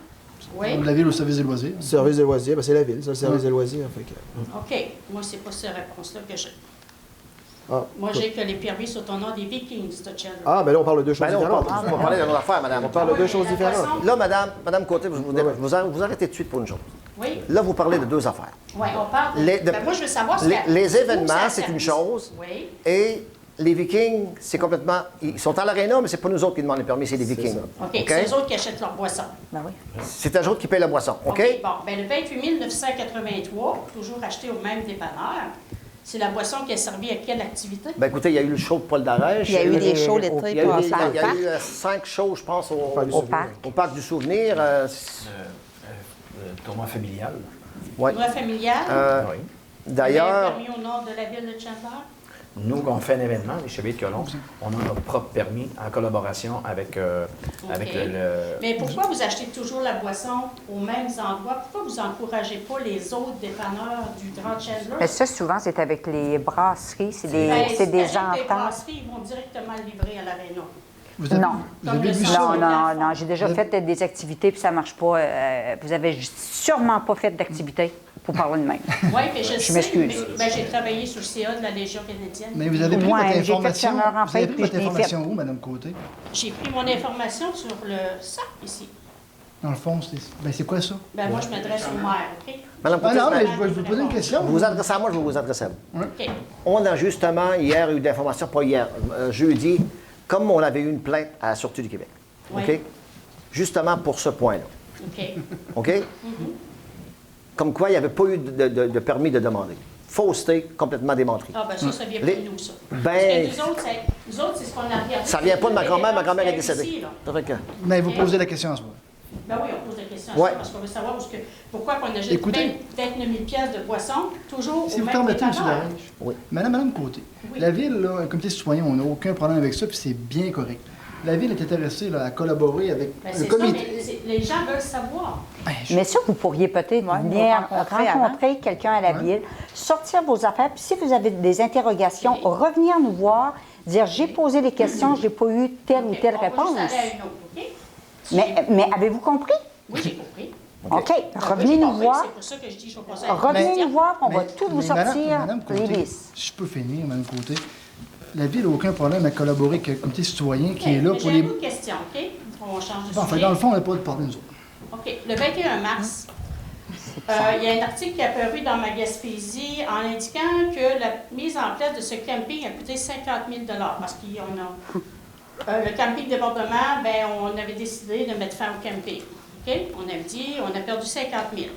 Oui? La ville au service des loisirs. Service des loisirs, ben c'est la ville, ça, le service des loisirs. Fait que... OK. Moi, c'est pas cette réponse-là que j'ai. Ah, Moi, j'ai que les permis sont au nom des Vikings de Chandler. ah, ben là, on parle de deux choses Ben là, on différentes. parle, on va parler d'une autre affaire, madame. On parle de deux choses la différentes. boisson- Là, madame Côté, vous arrêtez de suite pour une chose. Oui? Là, vous parlez de deux affaires. Oui, on parle de... Les- de- Ben, moi, je veux savoir si les où événements, ça c'est une service. chose. Oui. Et les Vikings, c'est complètement... Ils sont à l'aréna, mais c'est pas nous autres qui demandent les permis, c'est les Vikings. OK. C'est eux autres qui achètent leur boisson. Ben oui. C'est eux autres qui payent la boisson, OK? Bon, ben le 28 983, toujours acheté au même dépanneur, C'est la boisson qui est servie à quelle activité? Ben écoutez, il y a eu le show de Paul Darèche. Il y a eu des shows Il y l'été a eu, passé il y a au eu, parc. 5 shows, je pense, Au parc. du Souvenir. Tournoi familial. Ouais. Tournoi familial? Oui. D'ailleurs, Permis au nord de la ville de Chandler? Nous, quand on fait un événement, les Chevaliers de Colomb, on a notre propre permis en collaboration avec, avec OK. le... Mais pourquoi vous achetez toujours la boisson aux mêmes endroits? Pourquoi vous n'encouragez pas les autres dépanneurs du Grand Chandler? Mais ça, souvent, c'est avec les brasseries, c'est Ben, des les ententes. brasseries, ils vont directement le livrer à l'aréna. Vous avez, Non. vous avez vu Non, ça? Non, j'ai déjà fait des activités puis ça marche pas. Vous avez sûrement pas fait d'activité pour parler de même. Oui, mais je sais. m'excuse. Ben, j'ai travaillé sur le CA de la Légion canadienne. Mais vous avez pris Ouais, votre j'ai fait information, Chandler en vous avez fait, pris puis votre je l'ai information où, Mme Côté? J'ai pris mon information sur le sac ici. Dans le fond, c'est quoi ça? Ben, moi, je m'adresse au maire, OK? Madame Ah Côté, non, mais ben, je vais vous poser une question. vous vous adressez à moi, je vais vous adresser à vous. OK. On a justement, hier, eu d'informations, pas hier, jeudi, comme on avait eu une plainte à la Sûreté du Québec. Oui. OK? Justement pour ce point-là. OK. OK? Comme quoi, il n'y avait pas eu de permis de demander. Fausseté complètement démontrée. Ah, ben ça vient pas Les- de nous, ça. Ben- Parce que nous autres, c'est ce qu'on a regardé. Ça vient pas de ma grand-mère est Ici, décédée. là. Ça fait que- Mais vous posez la question à ce moment. Ben oui, on pose des questions Ouais. parce qu'on veut savoir pourquoi on achète Écoutez- 29 000 piastres de boisson, toujours Si au vous même permettez, M. dépanneur. Darèche. Oui. Madame Côté, Oui. la Ville, là, un comité citoyen, on n'a aucun problème avec ça, puis c'est bien correct. La Ville est intéressée là, à collaborer avec Ben, le c'est ça, comité. mais les gens veulent savoir. Mais ça, vous pourriez peut-être Ouais, venir nous rencontrer rencontrer quelqu'un à la ville, sortir vos affaires, puis si vous avez des interrogations, revenir nous voir, dire j'ai posé des questions, j'ai pas eu telle ou OK, telle on va réponse. juste aller à une autre, OK? Mais avez-vous compris? Oui, j'ai compris. OK. Oui, Revenez j'ai nous compris, voir. C'est pour ça que je dis je vais passer à Revenez nous voir, puis on va Mais- tout vous mais sortir Madame les Côté, listes. si je peux finir, Mme Côté, la Ville n'a aucun problème à collaborer avec le comité citoyen qui est là Mais pour j'ai les... une autre question, OK? On change de Bon, sujet. dans le fond, on n'a pas de parler, nous autres. OK. Le 21 mars, il y a un article qui est apparu dans ma Gaspésie en indiquant que la mise en place de ce camping a coûté 50 000 parce qu'on a... le camping débordement, ben, on avait décidé de mettre fin au camping. OK? On avait dit, on a perdu 50 000.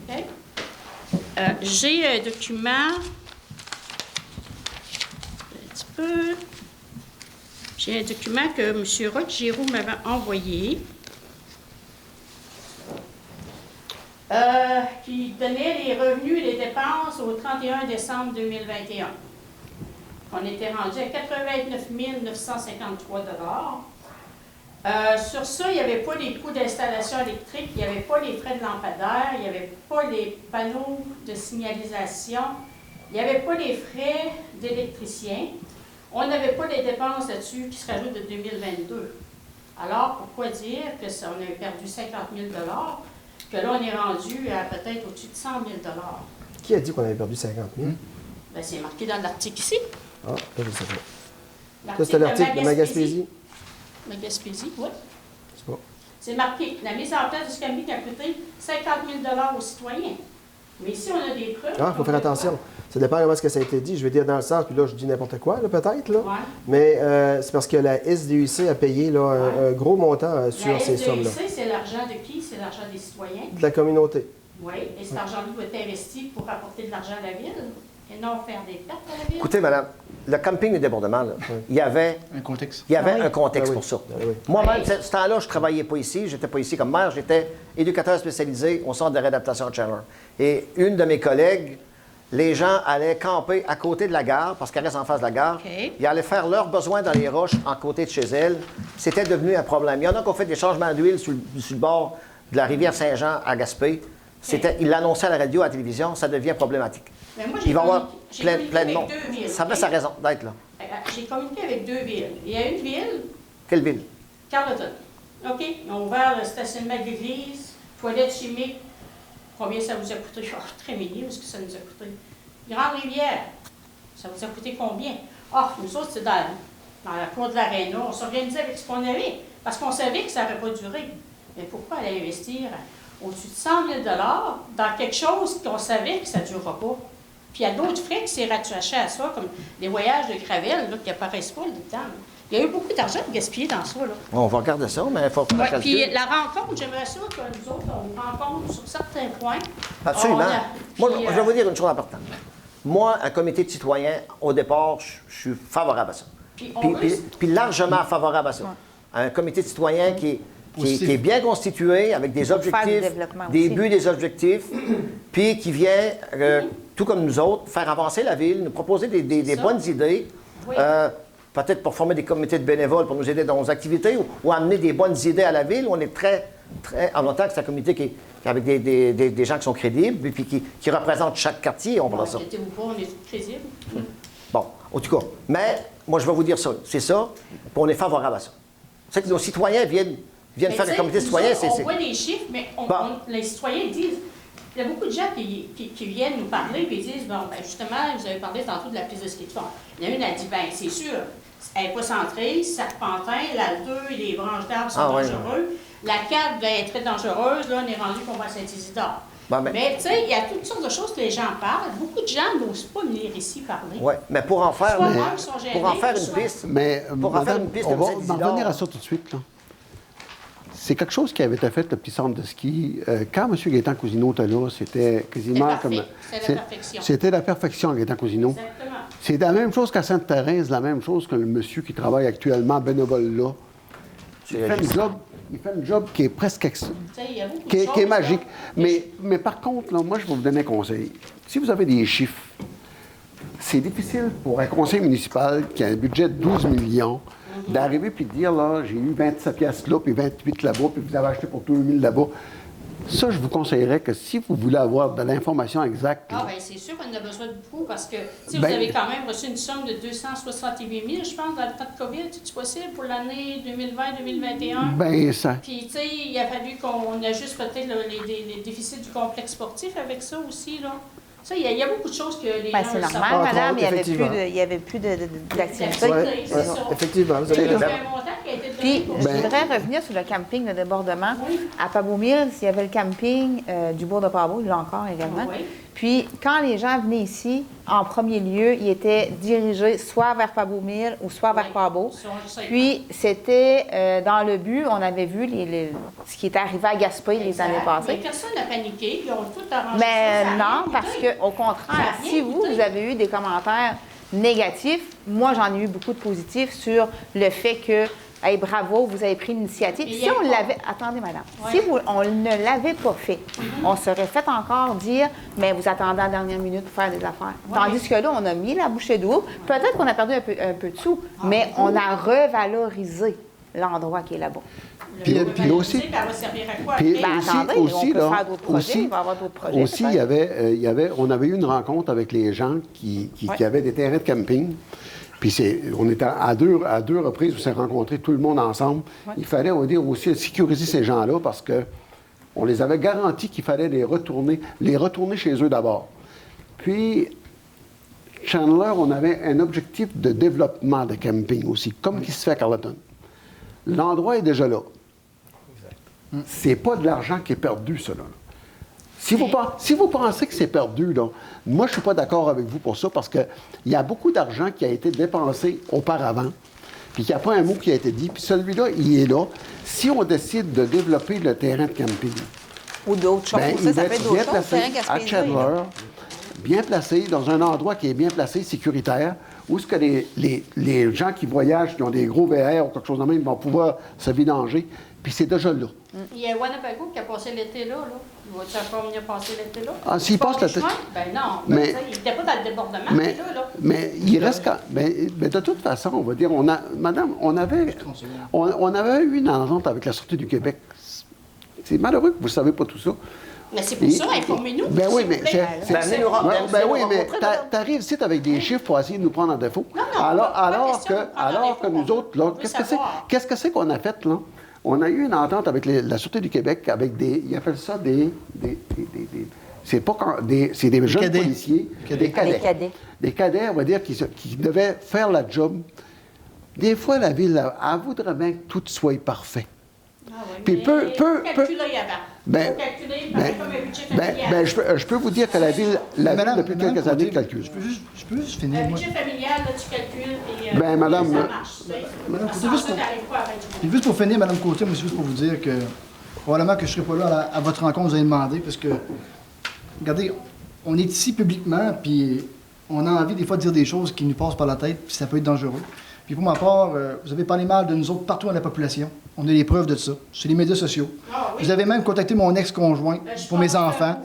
OK? J'ai un document... Un petit peu... J'ai un document que M. Roch-Giroux m'avait envoyé. Qui donnait les revenus et les dépenses au 31 décembre 2021. On était rendu à 89 953 sur ça, il n'y avait pas les coûts d'installation électrique, il n'y avait pas les frais de lampadaire, il n'y avait pas les panneaux de signalisation, il n'y avait pas les frais d'électricien. On n'avait pas les dépenses là-dessus qui se rajoutent de 2022. Alors, pourquoi dire que ça, on a perdu 50 000 que là, on est rendu à peut-être au-dessus de 100 000 Qui a dit qu'on avait perdu 50 000? Bien, c'est marqué dans l'article ici. Ah, là, je sais pas. Ça, c'était l'article de Magaspésie? Magaspésie, oui. C'est pas. C'est marqué. La mise en place du camping a coûté 50 000 aux citoyens. Mais ici, on a des preuves. Ah, il faut faire attention. Ça dépend comment ce que ça a été dit. Je vais dire dans le sens, puis là, je dis n'importe quoi, là, peut-être, là. Ouais. Mais c'est parce que la SDUC a payé là, un gros montant sur ces sommes-là. La SDUC, c'est l'argent de qui? C'est l'argent des citoyens. De la communauté. Oui. Et cet argent-là doit être investi pour apporter de l'argent à la ville et non faire des pertes à la ville. Écoutez, madame, le camping du débordement, là, il y avait Un contexte. un contexte Ah oui. pour ça. Ah oui. Moi-même, ce temps-là, je ne travaillais pas ici. Je n'étais pas ici comme maire. J'étais éducateur spécialisé au centre de réadaptation de Chandler. Et une de mes collègues, les gens allaient camper à côté de la gare, parce qu'elle reste en face de la gare. OK. Ils allaient faire leurs besoins dans les roches en côté de chez elle. C'était devenu un problème. Il y en a qui ont fait des changements d'huile sur le bord de la rivière Saint-Jean à Gaspé. Ils l'annonçaient à la radio, à la télévision. Ça devient problématique. Mais moi, Il va y avoir j'ai plein communiqué de monde. avec deux villes, Ça avait OK? sa raison d'être là. J'ai communiqué avec deux villes. Il y a une ville, Quelle ville? Carleton. OK? Ils ont ouvert le stationnement de l'église, toilettes chimiques. Combien ça vous a coûté? Oh, très mignon, ce que ça nous a coûté. Grande-Rivière, ça vous a coûté combien? Ah, nous autres, c'est dans la cour de l'Aréna. On s'organisait avec ce qu'on avait, parce qu'on savait que ça n'aurait pas duré. Mais pourquoi aller investir au-dessus de 100 000 dans quelque chose qu'on savait que ça ne durera pas? Puis il y a d'autres frais qui s'est rattachés à ça, comme les voyages de Gravel, là, qui n'apparaissent pas là-dedans. Il y a eu beaucoup d'argent gaspillé dans ça. Là. On va regarder ça, mais il faut faire Ouais, le calcul. puis la rencontre, j'aimerais ça que nous autres, on rencontre sur certains points. Absolument. On a- Moi, puis, je vais vous dire une chose importante. Moi, un comité de citoyens, au départ, je suis favorable à ça. Puis largement favorable à ça. Un comité de citoyens qui est bien constitué, avec des objectifs, des buts, des objectifs, puis qui vient, tout comme nous autres, faire avancer la ville, nous proposer des bonnes idées, peut-être pour former des comités de bénévoles pour nous aider dans nos activités ou amener des bonnes idées à la ville. On est très, en même temps que c'est un comité qui est avec des gens qui sont crédibles et puis qui représentent chaque quartier, on voit ça. Inquiétez-vous pas, on est crédibles. Bon, en tout cas, mais moi, je vais vous dire ça. C'est ça, puis on est favorable à ça. C'est que nos citoyens viennent faire un comité de citoyens. On voit les chiffres, mais les citoyens disent... Il y a beaucoup de gens qui viennent nous parler et disent, bon, ben justement, vous avez parlé tantôt de la piste de ski de fond. Il y en a une qui a dit, bien, c'est sûr, elle n'est pas centrée, Serpentin, la 2 et les branches d'arbres sont dangereux. La 4 va être très dangereuse, là, on est rendu qu'on va à Saint-Isidore. Mais tu sais, il y a toutes sortes de choses que les gens parlent. Beaucoup de gens n'osent pas venir ici parler. Oui, mais pour en faire, une piste... Mais, madame, on va en revenir à ça tout de suite, là. C'est quelque chose qui avait été fait, le petit centre de ski. Quand M. Gaétan Cousineau était là, c'était quasiment comme... C'était la perfection. C'était la perfection, Gaétan Cousineau. Exactement. C'est la même chose qu'à Sainte-Thérèse, la même chose que le monsieur qui travaille actuellement bénévole là. Il fait un job qui est presque... qui est magique. Mais par contre, là, moi, je vais vous donner un conseil. Si vous avez des chiffres, c'est difficile pour un conseil municipal qui a un budget de 12 millions d'arriver puis de dire, là, j'ai eu 27 piastres là, puis 28 là-bas, puis vous avez acheté pour 2000 là-bas. Ça, je vous conseillerais que si vous voulez avoir de l'information exacte... Ah, bien, c'est sûr qu'on en a besoin de beaucoup parce que, vous avez quand même reçu une somme de 268 000, je pense, dans le temps de COVID, c'est possible, pour l'année 2020-2021? Bien, ça... Puis, tu sais, il a fallu qu'on ajuste peut-être les déficits du complexe sportif avec ça aussi, là. Ça, il y a beaucoup de choses que les gens c'est ne savent normal, pas. madame, il n'y avait plus d'activité. C'est ça. Effectivement, vous avez Il y a raison. un montant qui a été donné Puis, pour je voudrais revenir sur le camping de débordement. Oui. À Pabot-Mills, il y avait le camping du Bourg de Pabot, il l'a encore également. Oui. Puis, quand les gens venaient ici, en premier lieu, ils étaient dirigés soit vers Pabot-Mills ou soit vers Pabot. Puis, c'était dans le but, on avait vu ce qui était arrivé à Gaspé les années passées. Mais personne n'a paniqué, ils ont tout arrangé. Mais ça, ça a non, bien parce coûté. qu'au contraire, Ça a si bien vous coûté. avez eu des commentaires négatifs, moi, j'en ai eu beaucoup de positifs sur le fait que, hey, bravo, vous avez pris l'initiative. Mais Si on l'avait... Attendez, madame. Ouais. Si on ne l'avait pas fait, on serait fait encore dire, mais vous attendez à la dernière minute pour faire des affaires. Ouais. Tandis que là, on a mis la bouchée d'eau. Peut-être qu'on a perdu un peu de sous, mais on a revalorisé l'endroit qui est là-bas. Puis aussi... Elle va servir à quoi? Puis après? attendez, aussi, on peut là, faire d'autres projets, il va y avoir d'autres projets. aussi, peut-être. on avait eu une rencontre avec les gens qui avaient des terrains de camping. Puis on était à deux reprises où on s'est rencontrés tout le monde ensemble. Ouais. Il fallait, on va dire, aussi sécuriser ces gens-là parce que on les avait garantis qu'il fallait les retourner chez eux d'abord. Puis, Chandler, on avait un objectif de développement de camping aussi, comme qui se fait à Carleton. L'endroit est déjà là. C'est pas de l'argent qui est perdu, ça, là. Si vous pensez que c'est perdu, là, moi, je suis pas d'accord avec vous pour ça, parce qu'il y a beaucoup d'argent qui a été dépensé auparavant, puis qu'il n'y a pas un mot qui a été dit, puis celui-là, il est là. Si on décide de développer le terrain de camping, Ou d'autres choses. ben, ça il va peut être être bien d'autres choses. placé C'est rien à Gaspésie, là. Chandler, bien placé, dans un endroit qui est bien placé, sécuritaire, où est-ce que les gens qui voyagent, qui ont des gros VR ou quelque chose de même, vont pouvoir se vidanger, puis c'est déjà là. Il y a Wanapago qui a passé l'été là. Il va-tu encore venir passer l'été là? Ah, s'il passe l'été... Ben non, Mais- tu sais, il n'était pas dans le débordement, Mais, mais là. mais il reste quand... Mais de toute façon, on va dire, madame, on avait eu une entente avec la Sûreté du Québec. C'est malheureux que vous ne savez pas tout ça. Mais c'est pour ça, informez-nous. Ben oui, s'il mais vous plaît. ben oui, mais t'arrives ici avec des chiffres pour essayer de nous prendre en défaut. Non, alors question de prendre en que défaut. nous autres, là, On veut savoir. qu'est-ce que c'est qu'on a fait, là? On a eu une entente avec la Sûreté du Québec avec ils appellent ça c'est des jeunes cadets. policiers, des cadets. Des cadets. Des cadets, on va dire, qui devaient faire la job. Des fois, la ville, elle voudrait bien que tout soit parfait. Ah oui, Puis mais peu- il faut calculer avant. Ben, Il faut calculer, pareil comme un budget Ben, familial. je peux vous dire que la ville, depuis quelques années, calcule. Je peux juste finir, Un moi. budget familial, là, tu calcules et Ben, madame, ça marche. Madame, Parce c'est que juste ça, pour- t'arrives pas à 20 Puis juste pour finir, Mme Côté, moi, c'est juste pour vous dire que probablement que je ne serai pas là à votre rencontre, vous allez demander, parce que, regardez, on est ici publiquement, puis on a envie des fois de dire des choses qui nous passent par la tête, puis ça peut être dangereux. Puis pour ma part, vous avez parlé mal de nous autres partout dans la population. On a des preuves de ça, sur les médias sociaux. Ah oui. Vous avez même contacté mon ex-conjoint pour mes enfants.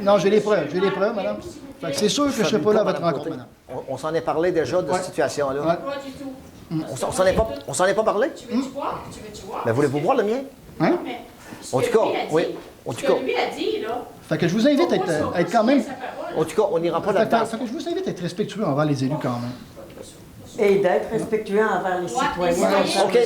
Non, j'ai les preuves, madame. Fait que c'est sûr que je ne serai pas là à votre rencontre, madame. On s'en est parlé déjà de cette situation-là. Ouais. Pas du tout. On s'en est pas parlé? Tu veux-tu voir? Tu veux-tu voir? Mais voulez-vous voir le mien? Hein? Mais ce En que tout cas, lui a dit, oui. En ce tout que cas, lui a dit, là. Fait que je vous invite à être quand même... en tout cas, on n'ira pas là-dedans. Fait que je vous invite à être respectueux envers les élus quand même. Et d'être respectueux envers les citoyens. OK.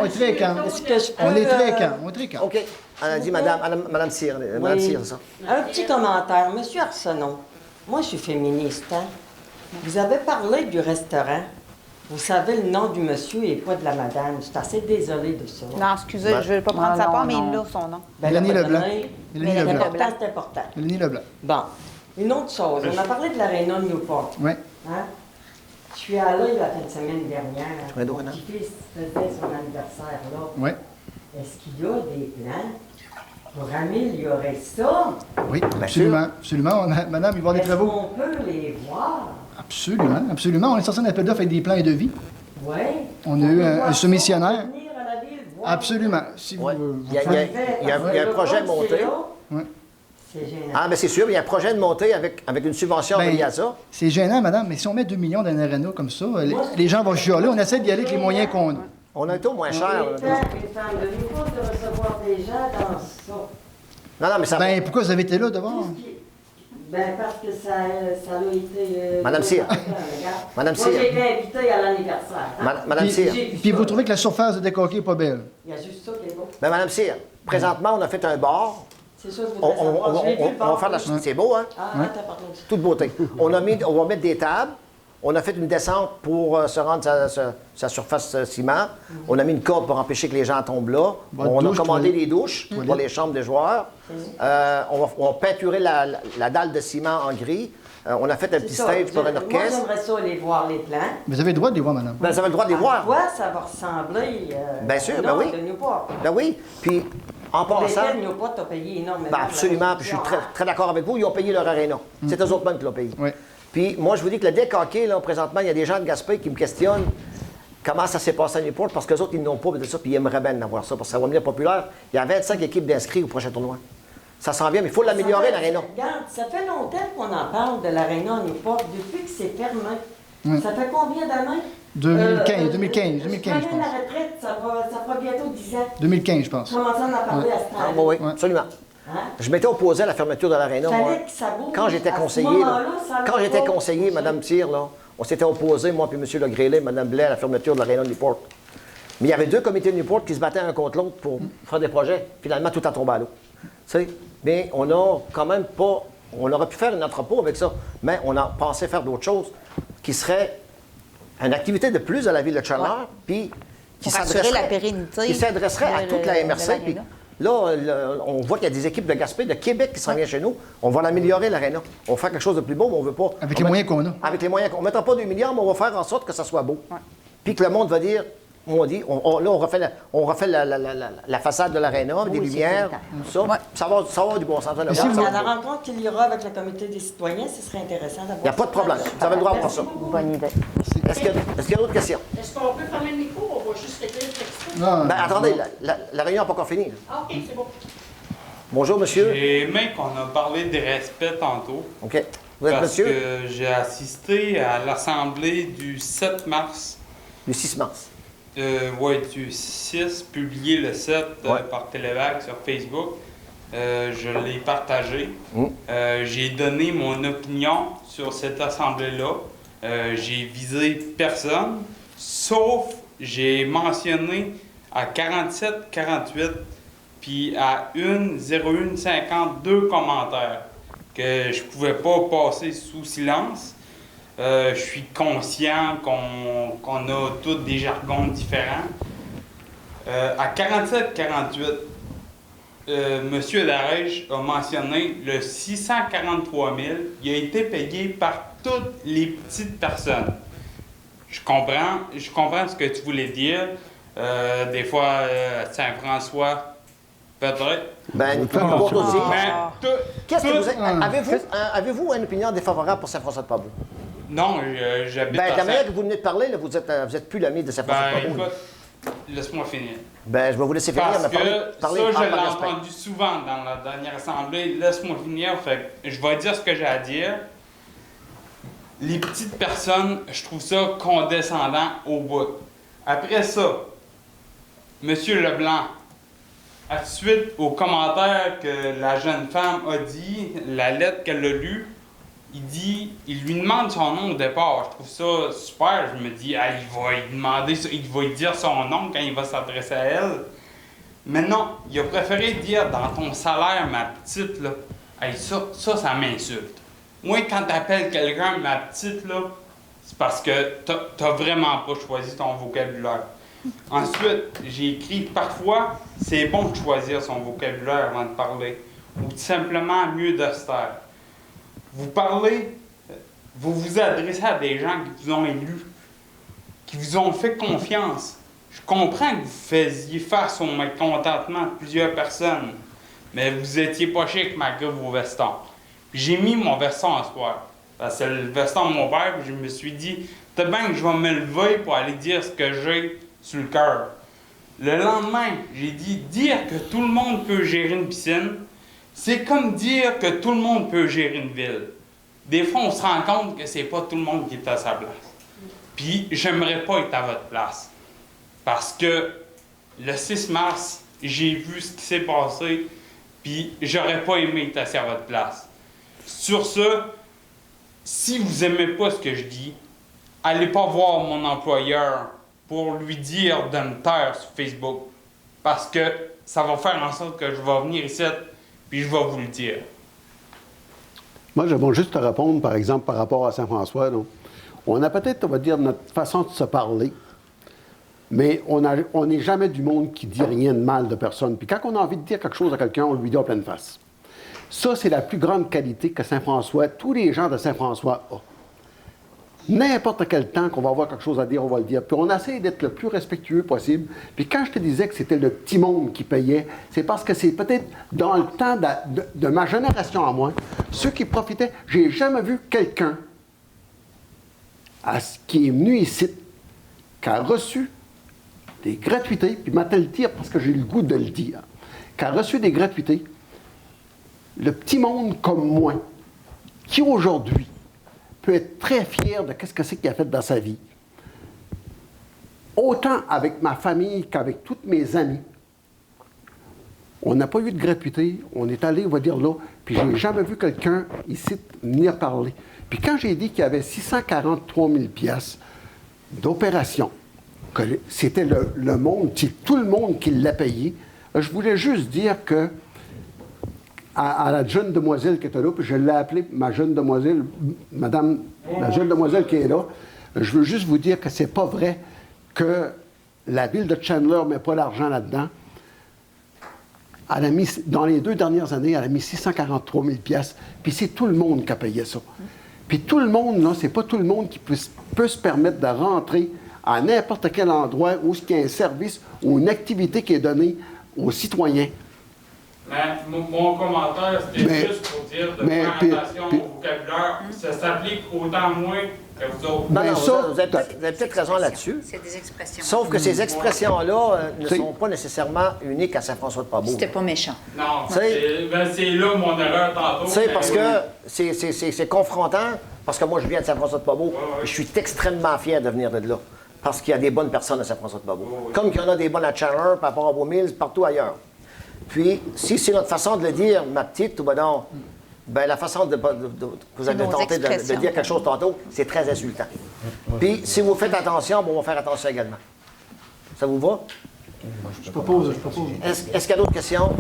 On est très calme. Est-ce que je peux, On est très calme, on est très calme. OK. Elle a dit Madame Cyr. Madame Cyr, c'est ça. Un petit commentaire. Monsieur Arsenault, moi je suis féministe. Hein? Vous avez parlé du restaurant. Vous savez le nom du monsieur et pas de la madame. Je suis assez désolée de ça. Non, excusez, je ne vais pas prendre sa part, mais il a son nom. Ben, Mélanie là, Leblanc. donné, Mélanie c'est Leblanc. important, c'est important. Mélanie Leblanc. Bon. Une autre chose. On a parlé de l'aréna de Newport. Oui. Hein? Je suis allée la fin de semaine dernière. Oui, Mon Donna. petit-fils faisait son anniversaire là. Oui. Est-ce qu'il y a des plans pour améliorer ça? Oui, absolument. Absolument. Madame, il va y avoir des Est-ce travaux. qu'on peut les voir? Absolument, absolument. On est sorti d'un appel d'offres avec des plans et devis. Oui. On a eu un soumissionnaire. Venir à la ville voir. Absolument. Si vous, Ouais. vous Il y a un projet monté. Ouais. C'est gênant. Ah, bien, c'est sûr, il y a un projet de montée avec une subvention Ben, reliée à ça. C'est gênant, madame, mais si on met 2 millions dans un aréna comme ça, les gens vont chialer. On essaie d'y aller avec les moyens qu'on a. On a été au moins cher. On est temps, les femmes de Newport, de recevoir des gens dans ça. Non, mais ça Ben, pourquoi vous avez été là d'abord? Ben, parce que ça a été... Madame Cyr. Regarde. Madame Moi, Cyr. j'ai été invitée à l'anniversaire. Hein? Madame Cyr. J'ai vu Puis ça. vous trouvez que la surface de décoquer n'est pas belle? Il y a juste ça qui est beau. Ben, Madame Cyr, présentement, on a fait un bar. C'est ça que je On, voudrais savoir. Je l'ai vu, le on va faire de la... bar. C'est beau, hein? Ah, t'as parlé de ça. Toute beauté. On va mettre des tables. On a fait une descente pour se rendre à sa surface ciment. On a mis une corde pour empêcher que les gens tombent là. Votre On douche, a commandé toilette. des douches pour les chambres des joueurs. On va peinturer la dalle de ciment en gris. On a fait un petit C'est ça. stage pour un Moi, orchestre. j'aimerais ça aller voir les plans. Vous avez le droit de les voir, madame. Ben, vous avez le droit de les voir. À quoi ça va ressembler? Bien sûr, ben non, oui. de Newport. Ben oui. Puis, en Pour passant... lesquels Newport a payé énormément. Ben absolument, puis je suis très, très d'accord avec vous. Ils ont payé leur aréna. C'est eux autres mêmes qui l'ont payé. Oui. Puis moi, je vous dis que le deck hockey, là, présentement, il y a des gens de Gaspé qui me questionnent comment ça s'est passé à Newport, parce qu'eux autres, ils n'ont pas de ça, puis ils aimeraient bien en avoir ça, parce que ça va devenir populaire. Il y a 25 équipes d'inscrits au prochain tournoi. Ça s'en vient, mais il faut l'améliorer, l'aréna. Regarde, ça fait longtemps qu'on en parle de l'aréna à Newport, depuis que c'est fermé. Ça fait combien d'années? 2015, je 2015, je prenais pense. la retraite, ça fera bientôt 10 ans. 2015, je pense. Commençons à en parler à ce Ah, temps-là. oui, Ouais. absolument. Hein? Je m'étais opposé à la fermeture de l'aréna, moi. Fallait que ça bouge. Quand j'étais À ce conseiller, moment-là, ça quand allait j'étais pas. conseiller, Mme Cyr, là, on s'était opposé, moi puis M. Legrélé, Mme Blais, à la fermeture de l'aréna de Newport. Mais il y avait deux comités de Newport qui se battaient un contre l'autre pour faire des projets. Finalement, tout a tombé à l'eau. Tu sais, mais on n'a quand même pas... On aurait pu faire un entrepôt avec ça, mais on a pensé faire d'autres choses qui seraient une activité de plus à la ville de Chandler, puis qui Pour assurer s'adresserait- la pérennité qui s'adresserait à de toute la MRC. l'aréna. Puis là, on voit qu'il y a des équipes de Gaspé, de Québec qui s'en viennent chez nous. On va l'améliorer, l'aréna. On va faire quelque chose de plus beau, mais on veut pas... Avec on les met- moyens qu'on a. Avec les moyens qu'on... On ne mettra pas 2 milliards, mais on va faire en sorte que ça soit beau. Puis que le monde va dire... On dit, là, on refait la façade de l'aréna, avec des Oui, lumières, sécuritaire. tout ça. Ouais. Ça va avoir du bon sens. Mais si vous- À la rencontre qu'il y aura avec le comité des citoyens, ce serait intéressant d'avoir... Il n'y a pas de problème. Vous avez le droit à voir ça. Bonne idée. Est-ce qu'il y a d'autres questions? Est-ce qu'on peut fermer le micro? On va juste écrire le texto. Non, Ben, attendez, la réunion n'a pas encore fini. Ah, OK, c'est bon. Bonjour, monsieur. J'ai aimé qu'on a parlé de respect tantôt. OK. Vous êtes Parce monsieur? que j'ai assisté à l'assemblée du 7 mars. Du 6 mars. Oui, du 6, publié le 7 Ouais. par Télévac sur Facebook. Je l'ai partagé. Mm. J'ai donné mon opinion sur cette assemblée-là. J'ai visé personne, sauf j'ai mentionné à 47-48 puis à 1-01-52 commentaires que je pouvais pas passer sous silence. Je suis conscient qu'on a tous des jargons différents. À 47-48, M. Darèche a mentionné le 643 000. Il a été payé par toutes les petites personnes. Je comprends ce que tu voulais dire. Des fois, Saint-François, Peut-être. Ben, une courte aussi. Mais Qu'est-ce que vous avez-vous une opinion défavorable pour Saint-François-de-Pabout? Non, j'habite Ben, de à la manière que vous venez de parler, là, vous êtes plus l'ami de Saint-François-de-Pabout. écoute, laisse-moi finir. Ben, je vais vous laisser finir, Parce mais que parler ça, je l'ai par respect. entendu souvent dans la dernière assemblée. Laisse-moi finir, fait que je vais dire ce que j'ai à dire. Les petites personnes, je trouve ça condescendant au bout. Après ça, M. Leblanc, à suite aux commentaires que la jeune femme a dit, la lettre qu'elle a lue, il lui demande son nom au départ. Je trouve ça super. Je me dis, ah, il va lui dire son nom quand il va s'adresser à elle. Mais non, il a préféré dire dans ton salaire, ma petite, là. Hey, ça m'insulte. Moi, quand t'appelles quelqu'un ma petite, là, c'est parce que t'as vraiment pas choisi ton vocabulaire. Ensuite, j'ai écrit parfois, c'est bon de choisir son vocabulaire avant de parler, ou tout simplement mieux de se taire. Vous parlez, vous vous adressez à des gens qui vous ont élus, qui vous ont fait confiance. Je comprends que vous faisiez face au mécontentement de plusieurs personnes, mais vous étiez pas chic malgré vos vestons. J'ai mis mon veston en soir, parce que c'est le veston de mon père, puis je me suis dit, peut-être bien que je vais me lever pour aller dire ce que j'ai sur le cœur. Le lendemain, j'ai dit, dire que tout le monde peut gérer une piscine, c'est comme dire que tout le monde peut gérer une ville. Des fois, on se rend compte que c'est pas tout le monde qui est à sa place. Puis, j'aimerais pas être à votre place. Parce que le 6 mars, j'ai vu ce qui s'est passé, puis j'aurais pas aimé être assis à votre place. Sur ce, si vous aimez pas ce que je dis, allez pas voir mon employeur pour lui dire de me taire sur Facebook. Parce que ça va faire en sorte que je vais venir ici, puis je vais vous le dire. Moi, je vais juste te répondre, par exemple, par rapport à Saint-François. Là. On a peut-être, on va dire, notre façon de se parler, mais on n'est jamais du monde qui dit rien de mal de personne. Puis quand on a envie de dire quelque chose à quelqu'un, on lui dit en pleine face. Ça, c'est la plus grande qualité que Saint-François, tous les gens de Saint-François ont. N'importe quel temps qu'on va avoir quelque chose à dire, on va le dire. Puis on essaie d'être le plus respectueux possible. Puis quand je te disais que c'était le petit monde qui payait, c'est parce que c'est peut-être dans le temps de ma génération à moi, ceux qui profitaient. J'ai jamais vu quelqu'un qui est venu ici, qui a reçu des gratuités, puis maintenant le dire parce que j'ai le goût de le dire, qui a reçu des gratuités, le petit monde comme moi, qui aujourd'hui peut être très fier de ce que c'est qu'il a fait dans sa vie. Autant avec ma famille qu'avec tous mes amis. On n'a pas eu de gratuité. On est allé, on va dire là, puis j'ai jamais vu quelqu'un ici venir parler. Puis quand j'ai dit qu'il y avait 643 000 piastres d'opération, que c'était le monde, c'est tout le monde qui l'a payé, je voulais juste dire que à la jeune demoiselle qui était là, puis je l'ai appelée ma jeune demoiselle, madame, la jeune demoiselle qui est là, je veux juste vous dire que c'est pas vrai que la ville de Chandler ne met pas d'argent là-dedans. Elle a mis, dans les 2 dernières années, elle a mis 643 000 piastres, puis c'est tout le monde qui a payé ça. Puis tout le monde, là, c'est pas tout le monde qui peut se permettre de rentrer à n'importe quel endroit où il y a un service ou une activité qui est donnée aux citoyens. Mais mon commentaire, c'était juste pour dire de faire attention au vocabulaire. Ça s'applique autant moins que vous autres. Non, vous avez peut-être raison là-dessus. C'est des expressions. Sauf que ces expressions-là ne sont pas nécessairement uniques à Saint-François-de-Pabout. C'était pas méchant. Non, c'est là mon erreur tantôt. Tu sais, parce que c'est confrontant, parce que moi, je viens de Saint-François-de-Pabout, et je suis extrêmement fier de venir de là, parce qu'il y a des bonnes personnes à Saint-François-de-Pabout. Comme qu'il y en a des bonnes à Chandler, par rapport à Beaumille, partout ailleurs. Puis, si c'est notre façon de le dire, ma petite, ou ben la façon que vous avez tenté de dire quelque chose tantôt, c'est très insultant. Puis, si vous faites attention, bon, on va faire attention également. Ça vous va? Je propose. Est-ce qu'il y a d'autres questions?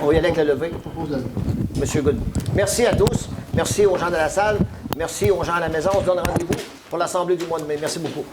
On va y aller avec le lever. Je propose la levée. Monsieur Good. Merci à tous. Merci aux gens de la salle. Merci aux gens à la maison. On se donne rendez-vous pour l'Assemblée du mois de mai. Merci beaucoup.